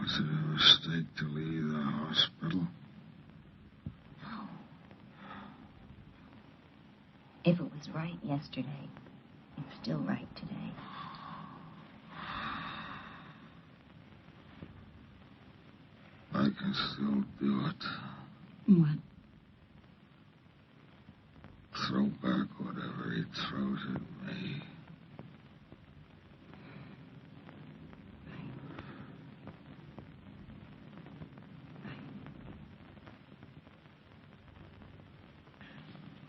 Was it a mistake to leave the hospital? No. If it was right yesterday, it's still right today. I can still do it. What? Throw back whatever he throws at me.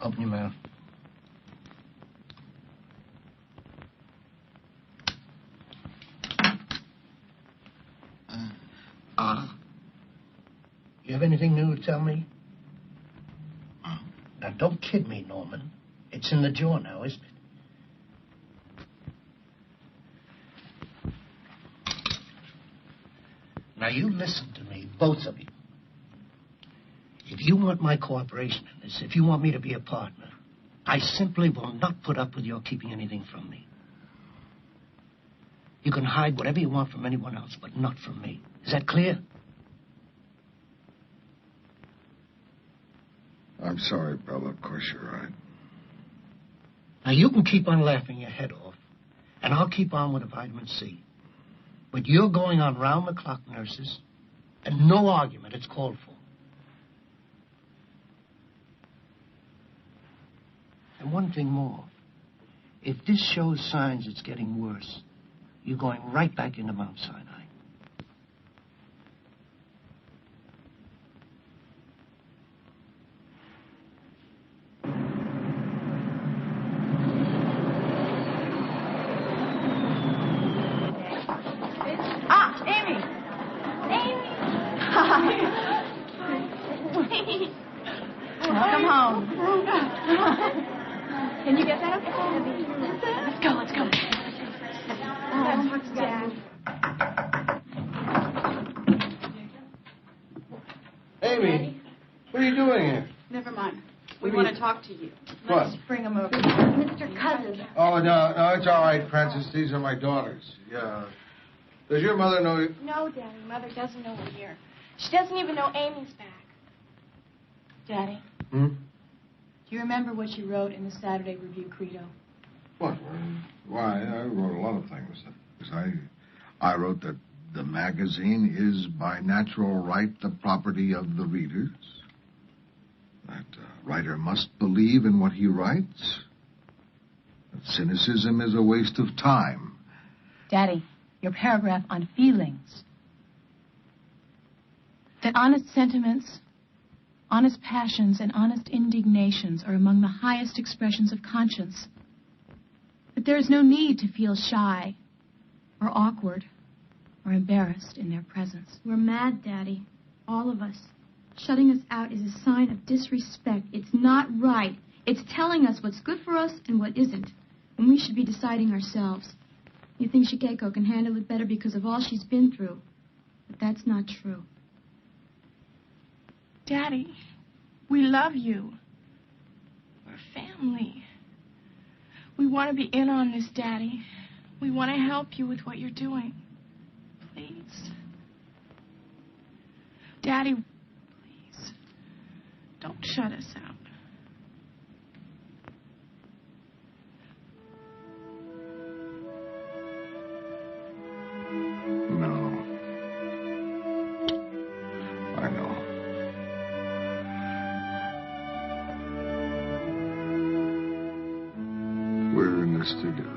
Open your mouth. You have anything new to tell me? Now, don't kid me, Norman. It's in the jaw now, isn't it? Now, you listen to me, both of you. If you want my cooperation in this, if you want me to be a partner, I simply will not put up with your keeping anything from me. You can hide whatever you want from anyone else, but not from me. Is that clear? I'm sorry, Bella. Of course you're right. Now, you can keep on laughing your head off, and I'll keep on with the vitamin C. But you're going on round-the-clock nurses, and no argument it's called for. And one thing more. If this shows signs it's getting worse, you're going right back into Mount Sinai. Amy! Amy! Hi. Welcome home. Can you get that okay? Let's go, let's go. Oh, Dad. Amy, what are you doing here? Never mind. What We do want you- to talk to you. What? Let's bring him over. Mr. Cousins. Oh, no, it's all right, Francis. These are my daughters. Yeah. Does your mother know you? No, Daddy. Mother doesn't know we're here. She doesn't even know Amy's back. Daddy, Hmm? do you remember what you wrote in the Saturday Review credo? What? Why, I wrote a lot of things. I wrote that the magazine is by natural right the property of the readers. That a writer must believe in what he writes. That cynicism is a waste of time. Daddy, your paragraph on feelings. That honest sentiments, honest passions, and honest indignations are among the highest expressions of conscience. That there is no need to feel shy or awkward or embarrassed in their presence. We're mad, Daddy. All of us. Shutting us out is a sign of disrespect. It's not right. It's telling us what's good for us and what isn't. And we should be deciding ourselves. You think Shigeko can handle it better because of all she's been through. But that's not true. Daddy, we love you. We're family. We want to be in on this, Daddy. We want to help you with what you're doing. Please. Daddy, please. Don't shut us out. No. I know. We're in this together.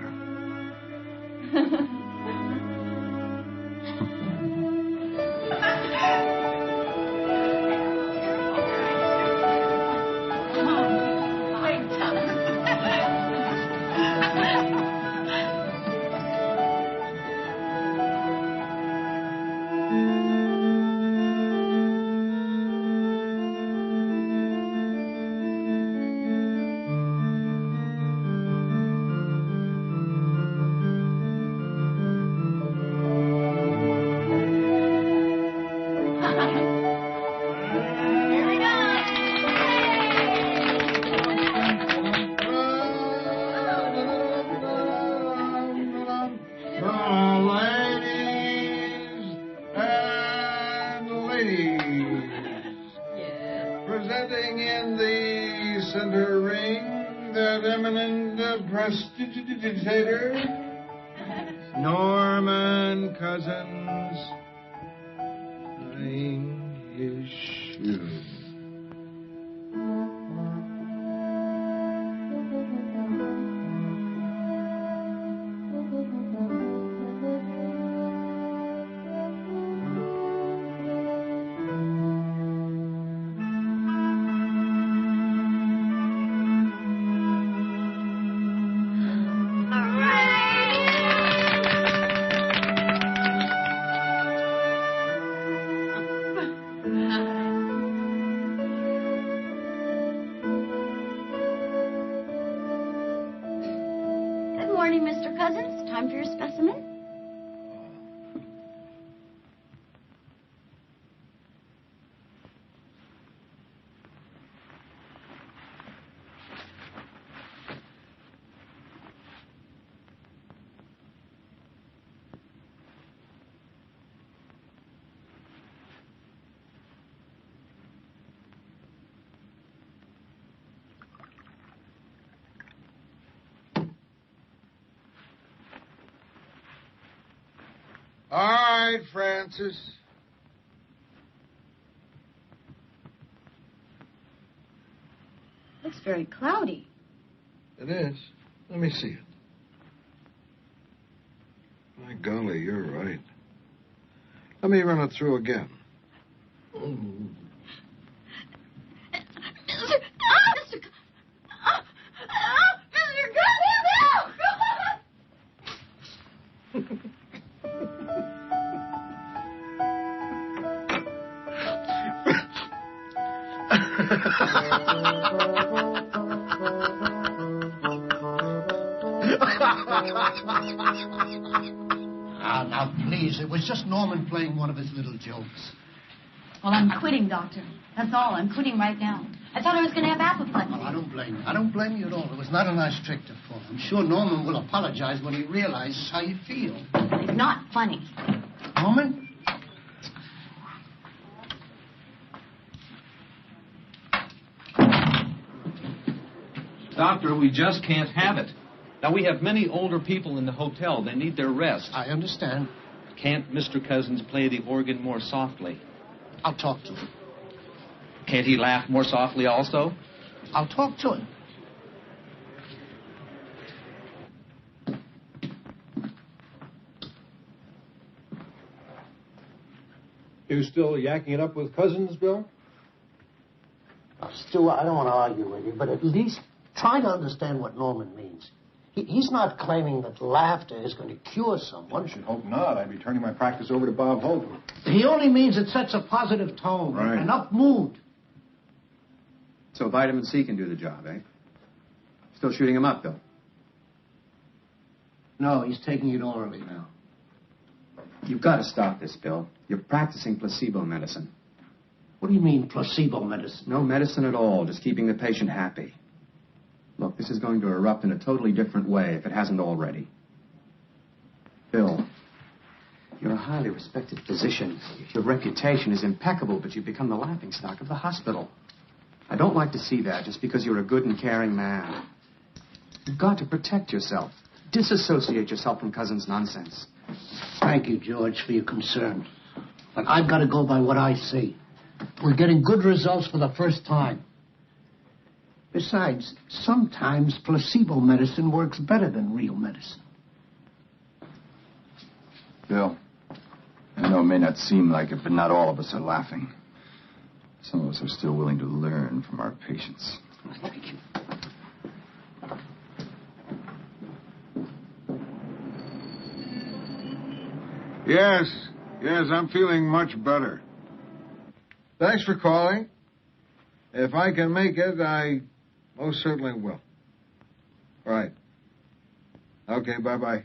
Presenting in the center ring that eminent prestidigitator, Norman Cousins, tying his shoe. Good morning, Mr. Cousins. Time for your specimen? All right, Francis. Looks very cloudy. It is. Let me see it. My golly, you're right. Let me run it through again. Now, please, it was just Norman playing one of his little jokes. Well, I'm quitting, Doctor. That's all. I'm quitting right now. I thought I was going to have apoplexy. Well, I don't blame you. I don't blame you at all. It was not a nice trick to pull. I'm sure Norman will apologize when he realizes how you feel. It's not funny. Norman? Doctor, we just can't have it. Now, we have many older people in the hotel. They need their rest. I understand. Can't Mr. Cousins play the organ more softly? I'll talk to him. Can't he laugh more softly also? I'll talk to him. You still yakking it up with Cousins, Bill? Stu, I don't want to argue with you, but at least try to understand what Norman means. He's not claiming that laughter is going to cure someone. I should hope not. I'd be turning my practice over to Bob Hope. He only means it sets a positive tone, Right. an up mood. So vitamin C can do the job, eh? Still shooting him up, Bill? No, he's taking it orally now. You've got to stop this, Bill. You're practicing placebo medicine. What do you mean, placebo medicine? No medicine at all, just keeping the patient happy. Look, this is going to erupt in a totally different way if it hasn't already. Bill, you're a highly respected physician. Your reputation is impeccable, but you've become the laughingstock of the hospital. I don't like to see that just because you're a good and caring man. You've got to protect yourself. Disassociate yourself from Cousins' nonsense. Thank you, George, for your concern. But I've got to go by what I see. We're getting good results for the first time. Besides, sometimes placebo medicine works better than real medicine. Bill, I know it may not seem like it, but not all of us are laughing. Some of us are still willing to learn from our patients. Thank you. Yes, I'm feeling much better. Thanks for calling. If I can make it, I most certainly will. Right. Okay, bye-bye.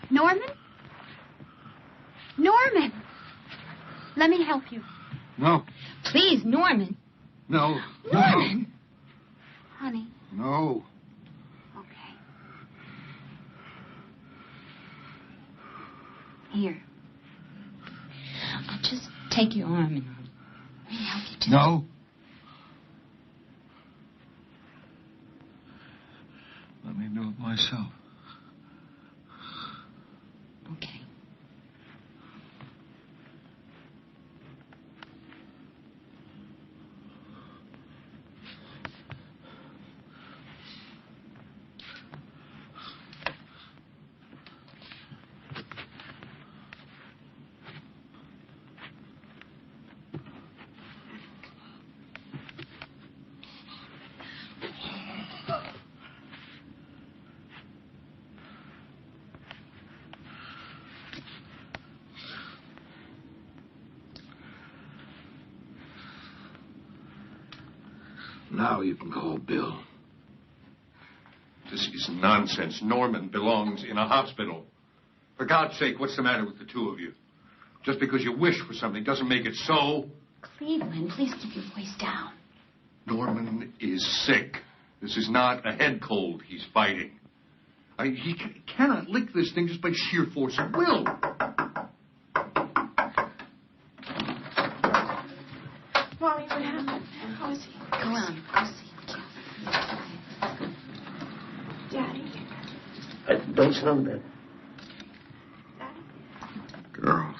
Norman? Norman! Let me help you. No. Please, Norman. No. Norman! Honey. No. Okay. Here. I'll just take your arm and let me help you, too. No. Let me do it myself. Okay. Now you can call Bill. This is nonsense. Norman belongs in a hospital. For God's sake, what's the matter with the two of you? Just because you wish for something doesn't make it so. Cleveland, please keep your voice down. Norman is sick. This is not a head cold he's fighting. He cannot lick this thing just by sheer force of will. Molly, what happened? How is he? Go on, I'll see. Daddy. Don't sound bad. Girls.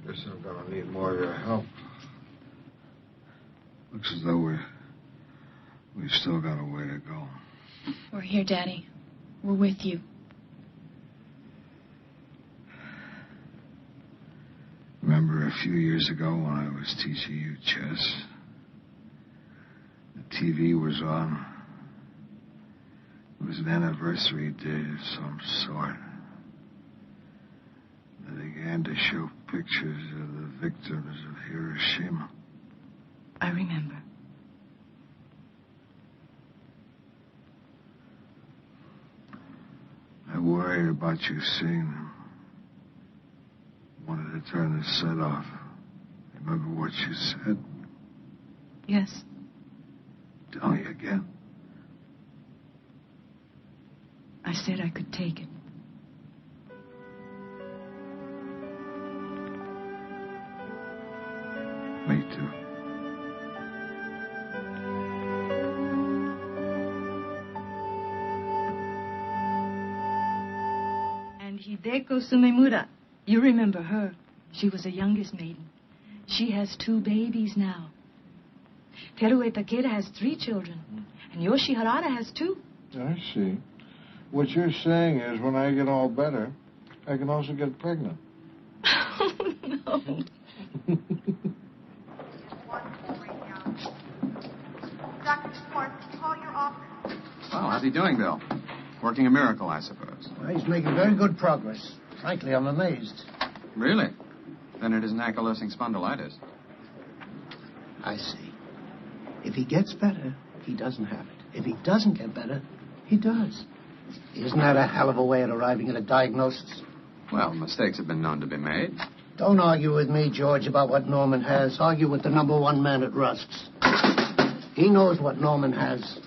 Guess I'm gonna need more of your help. Looks as though we've still got a way to go. We're here, Daddy. We're with you. Remember a few years ago when I was teaching you chess? The TV was on. It was an anniversary day of some sort. They began to show pictures of the victims of Hiroshima. I remember. I worried about you seeing them. Wanted to turn the set off. Remember what you said? Yes. Tell me again. I said I could take it. Me too. And Hideko Sumemura. You remember her. She was the youngest maiden. She has 2 babies now. Terue Takeda has 3 children. And Yoshi Harada has 2. I see. What you're saying is when I get all better, I can also get pregnant. Oh, no. Dr. Schwartz, call your office. Well, how's he doing, Bill? Working a miracle, I suppose. Well, he's making very good progress. Frankly, I'm amazed. Really? Then it isn't ankylosing spondylitis. I see. If he gets better, he doesn't have it. If he doesn't get better, he does. Isn't that a hell of a way of arriving at a diagnosis? Well, mistakes have been known to be made. Don't argue with me, George, about what Norman has. Argue with the #1 man at Rusk's. He knows what Norman has.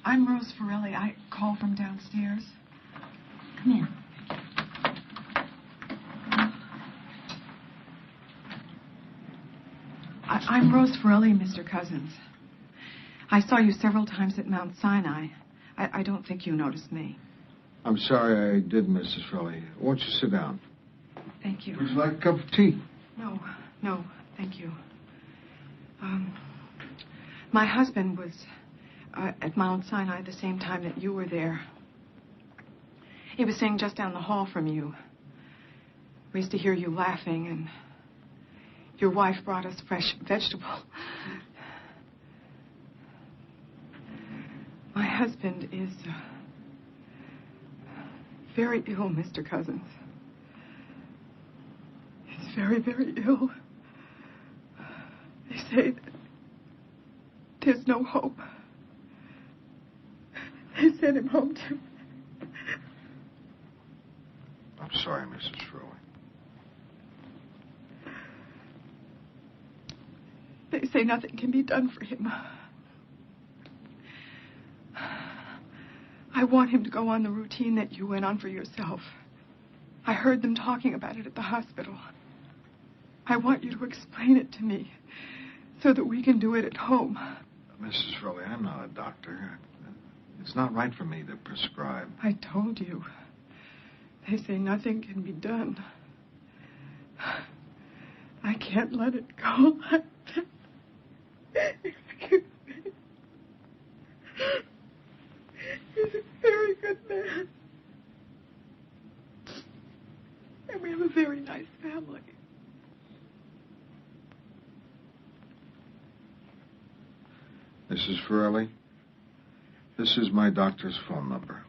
I'm Rose Forelli. I call from downstairs. Come in. I'm Rose Forelli, Mr. Cousins. I saw you several times at Mount Sinai. I don't think you noticed me. I'm sorry I did, Mrs. Frelly. Won't you sit down? Thank you. Would you like a cup of tea? No, thank you. My husband was at Mount Sinai the same time that you were there. He was sitting just down the hall from you. We used to hear you laughing, and your wife brought us fresh vegetable. My husband is very ill, Mr. Cousins. very, very ill. They say that there's no hope. They sent him home to... I'm sorry, Mrs. Furley. They say nothing can be done for him. I want him to go on the routine that you went on for yourself. I heard them talking about it at the hospital. I want you to explain it to me so that we can do it at home. Mrs. Furley, I'm not a doctor. It's not right for me to prescribe. I told you. They say nothing can be done. I can't let it go like that. Excuse me. He's a very good man. And we have a very nice family. Mrs. Furley, this is my doctor's phone number.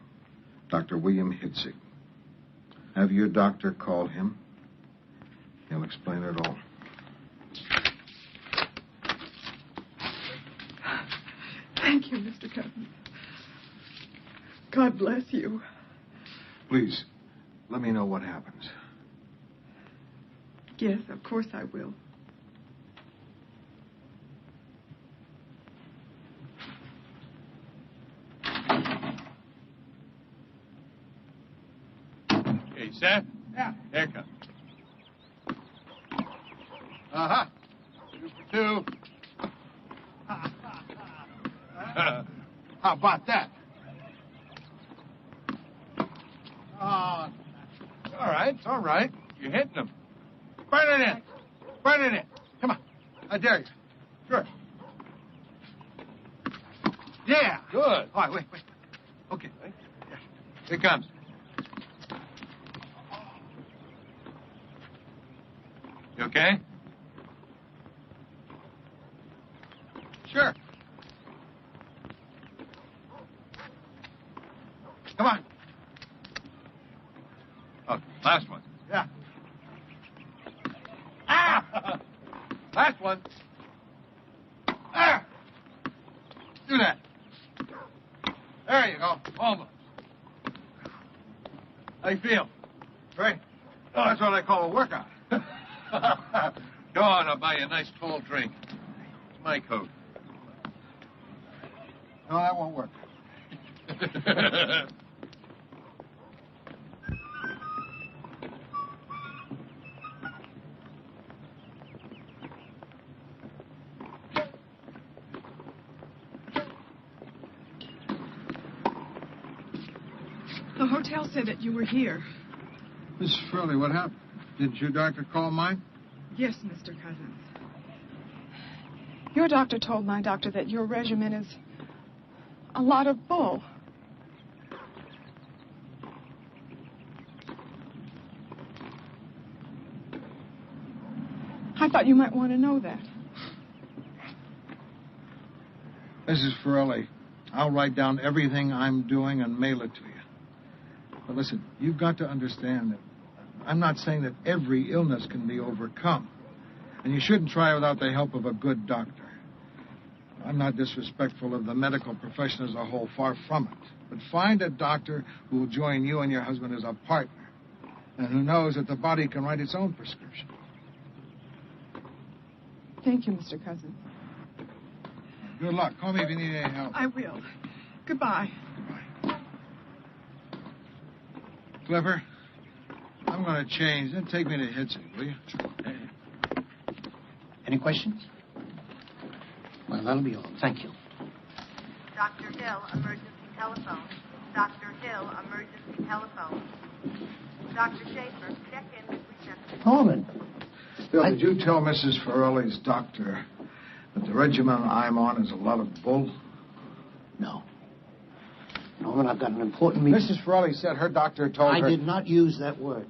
Dr. William Hitzig. Have your doctor call him. He'll explain it all. Thank you, Mr. Cousins. God bless you. Please, let me know what happens. Yes, of course I will. Okay, set? Yeah. Here it comes. Uh-huh. 2 for 2. How about that? It's all right. You're hitting them. Burn it in. Burn it in. Come on. I dare you. Sure. Yeah. Good. All right, wait. Okay. Here it comes. You okay? Sure. Come on. Oh, last one. Yeah. Ah! Last one. Ah! Do that. There you go. Almost. How you feel? Great. Oh, that's what I call a workout. Go on, I'll buy you a nice tall drink. It's my coat. No, that won't work. The hotel said that you were here. Miss Furley, what happened? Did your doctor call mine? Yes, Mr. Cousins. Your doctor told my doctor that your regimen is a lot of bull. I thought you might want to know that. Mrs. Furley, I'll write down everything I'm doing and mail it to you. But listen, you've got to understand that I'm not saying that every illness can be overcome. And you shouldn't try without the help of a good doctor. I'm not disrespectful of the medical profession as a whole, far from it. But find a doctor who will join you and your husband as a partner, and who knows that the body can write its own prescription. Thank you, Mr. Cousins. Good luck. Call me if you need any help. I will. Goodbye. Clipper, I'm going to change. Then take me to Hitzig, will you? Any questions? Well, that'll be all. Thank you. Dr. Hill, emergency telephone. Dr. Hill, emergency telephone. Dr. Schaefer, check in with reception. Norman. Bill, did you tell Mrs. Farrelly's doctor that the regimen I'm on is a lot of bull? No. Norman, I've got an important meeting. Mrs. Farrelly said her doctor told her... I did not use that word.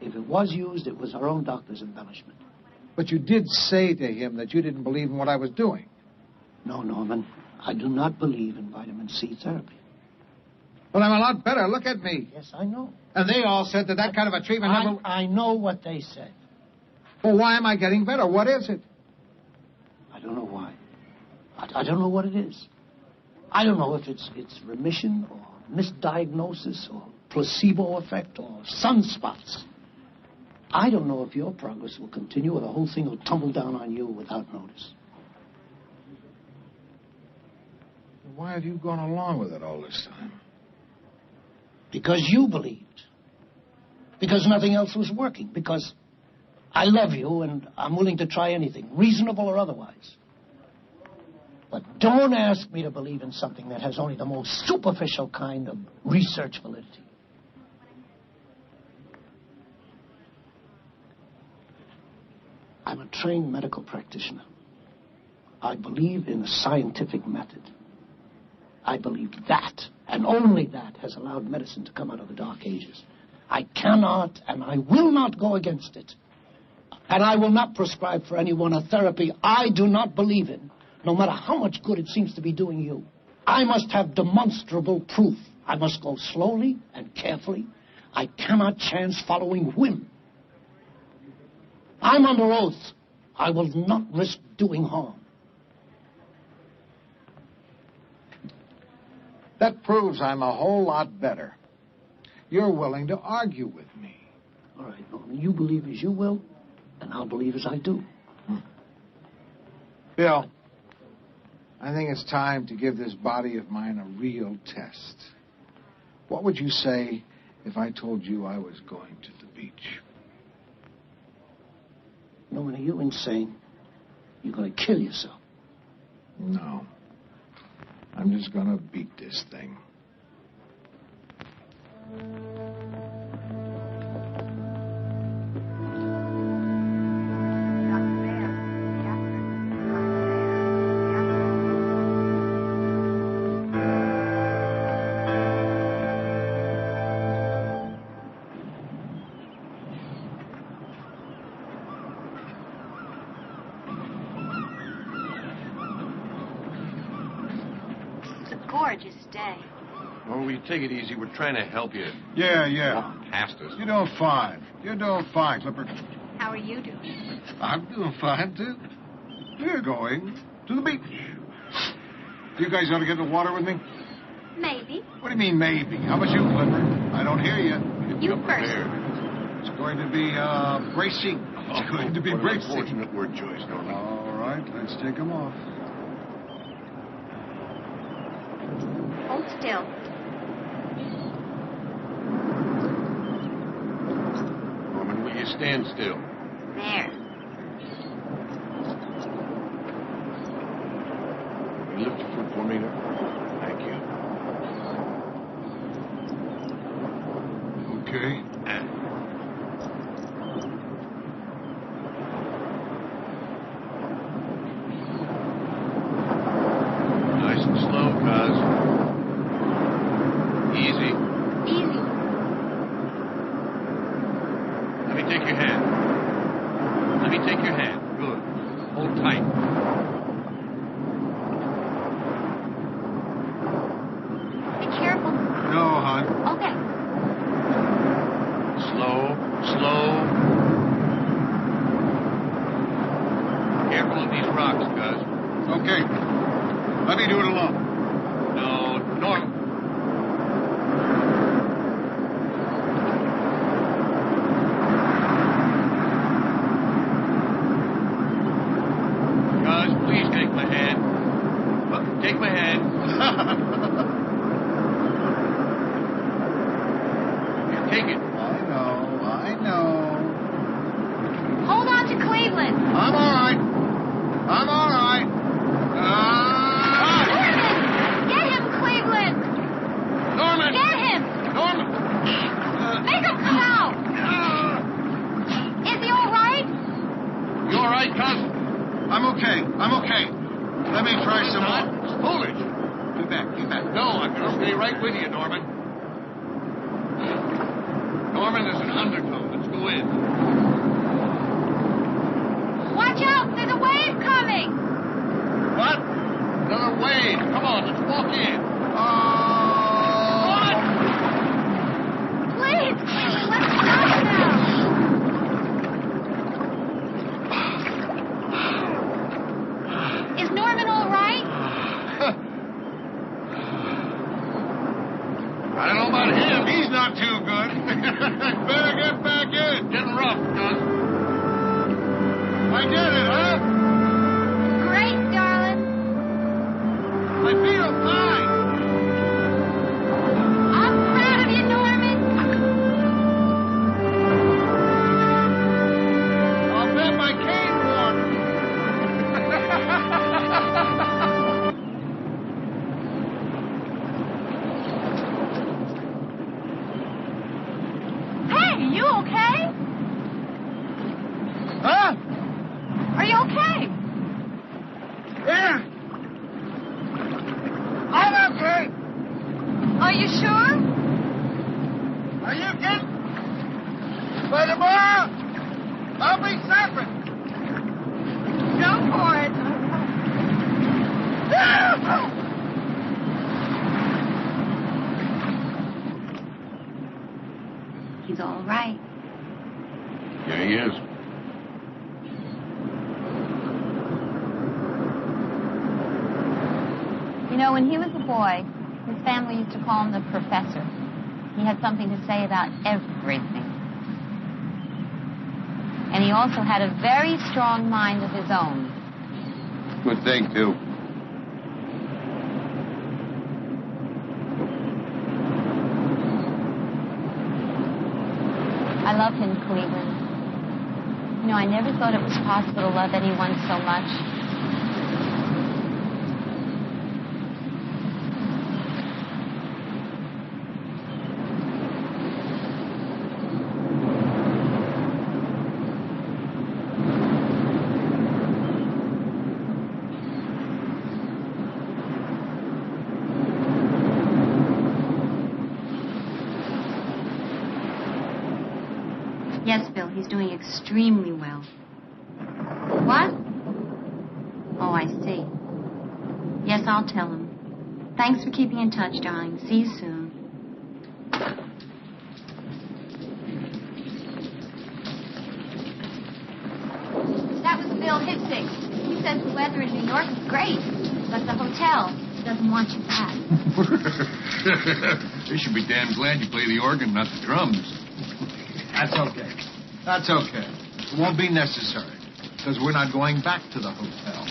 If it was used, it was her own doctor's embellishment. But you did say to him that you didn't believe in what I was doing. No, Norman. I do not believe in vitamin C therapy. Well, I'm a lot better. Look at me. Yes, I know. And they all said that kind of a treatment never... I know what they said. Well, why am I getting better? What is it? I don't know why. I don't know what it is. I don't know if it's remission or misdiagnosis or placebo effect or sunspots. I don't know if your progress will continue or the whole thing will tumble down on you without notice. Why have you gone along with it all this time? Because you believed. Because nothing else was working. Because I love you and I'm willing to try anything, reasonable or otherwise. But don't ask me to believe in something that has only the most superficial kind of research validity. I'm a trained medical practitioner. I believe in the scientific method. I believe that, and only that, has allowed medicine to come out of the Dark Ages. I cannot and I will not go against it. And I will not prescribe for anyone a therapy I do not believe in, no matter how much good it seems to be doing you. I must have demonstrable proof. I must go slowly and carefully. I cannot chance following whim. I'm under oath. I will not risk doing harm. That proves I'm a whole lot better. You're willing to argue with me. All right, Norman, you believe as you will, and I'll believe as I do. Bill, I think it's time to give this body of mine a real test. What would you say if I told you I was going to the beach? Norman, are you insane? You're going to kill yourself. No. I'm just going to beat this thing. Gorgeous day. Oh, will you take it easy? We're trying to help you. Yeah. Walk past us. You're doing fine. You're doing fine, Clipper. How are you doing? I'm doing fine, too. We're going to the beach. You guys ought to get in the water with me? Maybe. What do you mean, maybe? How about you, Clipper? I don't hear you. You first. It's going to be, bracing. It's going to be What an bracing. unfortunate word choice, Norman. All right, let's take them off. Hold still. Norman, will you stand still? There. Will you lift your foot for me? Thank you. Okay. Nice and slow, cuz. Easy. Easy. Let me take your hand. Let me take your hand. Good. Hold tight. Be careful. No, hon. Okay. Slow. Careful of these rocks, cuz. Okay. Let me do it alone. No, Norman. Cuz, please take my hand. Take my hand. Yeah, take it. I know. Hold on to Cleveland. I'm all right. Get him, Cleveland. Norman! Get him. Norman! Make him come out. Is he all right? You all right, cuz? I'm okay. Let me try some more. It's foolish. Get back. No, I'm going to stay right with you, Norman. Norman, there's an undertow. Let's go in. Watch out. There's a wave coming. What? Another wave. Come on, let's walk in. What? Please, Cleveland, let's stop now. okay? Huh? Are you okay? Yeah. I'm okay. Are you sure? Are you kidding? By tomorrow, I'll be surfing. Go for it. He's all right. Yeah, he is. You know, when he was a boy, his family used to call him the professor. He had something to say about everything. And he also had a very strong mind of his own. Good thing, too. I love him, Cleveland. You know, I never thought it was possible to love anyone so much. Yes, Bill, he's doing extremely well. What? Oh, I see. Yes, I'll tell him. Thanks for keeping in touch, darling. See you soon. That was Bill Hitzig. He says the weather in New York is great, but the hotel doesn't want you back. They should be damn glad you play the organ, not the drums. That's okay. That's okay. It won't be necessary, because we're not going back to the hotel.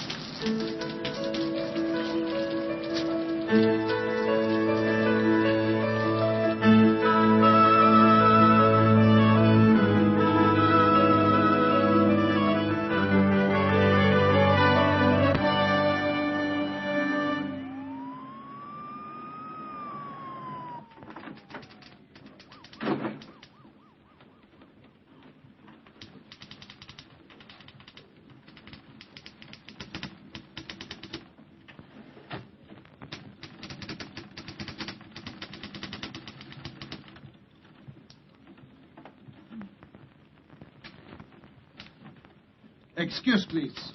Excuse, please.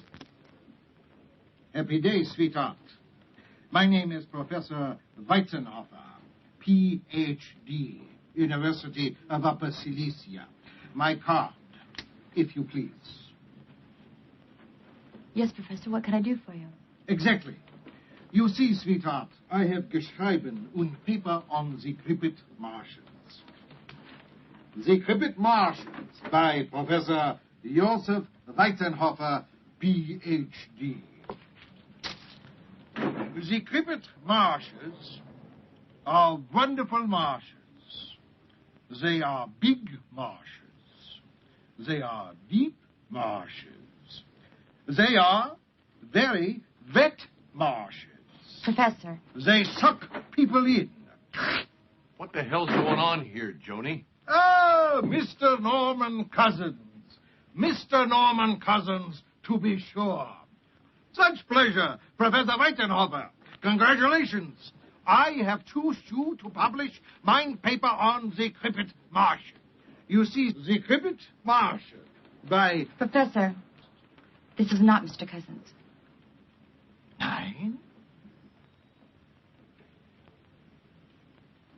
Happy day, sweetheart. My name is Professor Weizenhofer, Ph.D., University of Upper Silesia. My card, if you please. Yes, Professor, what can I do for you? Exactly. You see, sweetheart, I have geschrieben un paper on the Krippit Martians. The Krippit Martians by Professor Joseph Weizenhofer, Ph.D. The Krippit marshes are wonderful marshes. They are big marshes. They are deep marshes. They are very wet marshes. Professor. They suck people in. What the hell's going on here, Joni? Ah, Mr. Norman Cousins. Mr. Norman Cousins, to be sure. Such pleasure, Professor Weizenhofer. Congratulations. I have chosen you to publish my paper on the Krippit Marsh. You see, the Krippit Marsh by... Professor, this is not Mr. Cousins. Nine?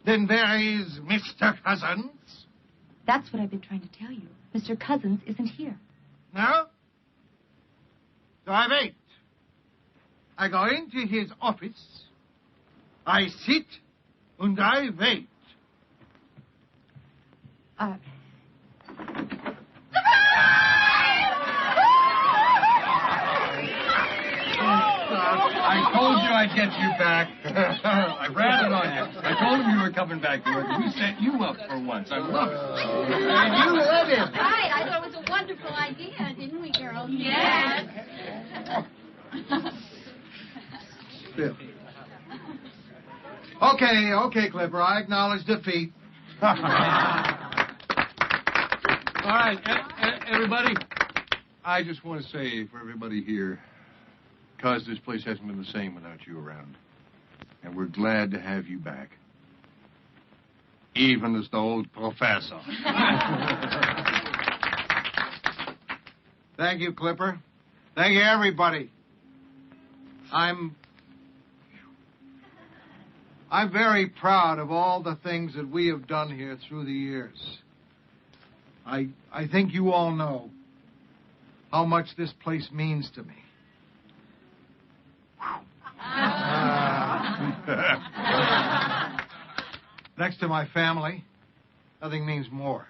Then where is Mr. Cousins? That's what I've been trying to tell you. Mr. Cousins isn't here. No? So I wait. I go into his office. I sit and I wait. I told you I'd get you back. I ran it on you. I told him you were coming back to work. We set you up for once. I love it. And you let him. Right, I thought it was a wonderful idea, didn't we, girls? Yes. Bill. Okay, Clipper. I acknowledge defeat. All right, everybody. I just want to say for everybody here, because this place hasn't been the same without you around. And we're glad to have you back. Even as the old professor. Thank you, Clipper. Thank you, everybody. I'm very proud of all the things that we have done here through the years. I think you all know how much this place means to me. Next to my family, nothing means more.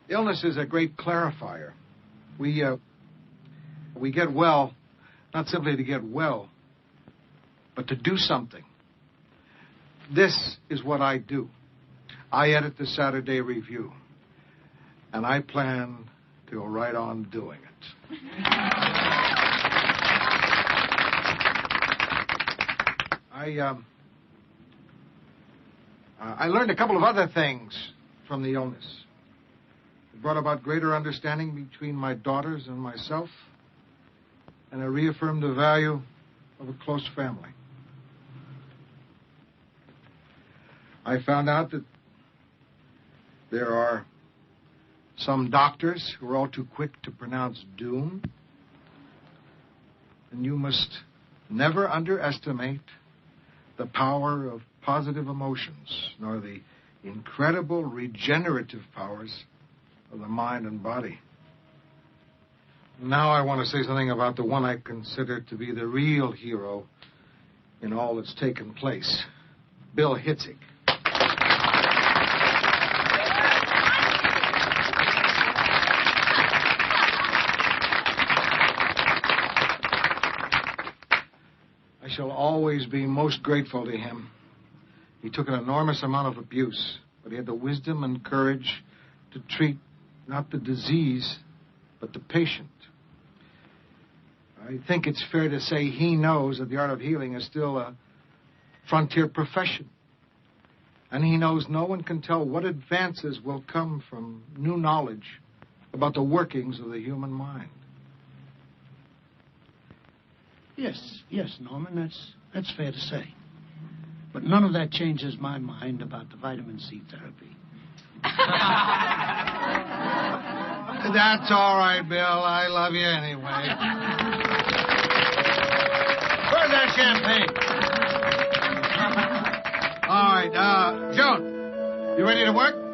Illness is a great clarifier. We get well, not simply to get well, but to do something. This is what I do. I edit the Saturday Review, and I plan to go right on doing it. I learned a couple of other things from the illness. It brought about greater understanding between my daughters and myself, and it reaffirmed the value of a close family. I found out that there are some doctors who are all too quick to pronounce doom, and you must never underestimate the power of positive emotions, nor the incredible regenerative powers of the mind and body. Now I want to say something about the one I consider to be the real hero in all that's taken place, Bill Hitzig. I shall always be most grateful to him. He took an enormous amount of abuse, but he had the wisdom and courage to treat not the disease, but the patient. I think it's fair to say he knows that the art of healing is still a frontier profession. And he knows no one can tell what advances will come from new knowledge about the workings of the human mind. Yes, Norman, that's fair to say. But none of that changes my mind about the vitamin C therapy. That's all right, Bill. I love you anyway. Where's that champagne? All right, Joan, you ready to work?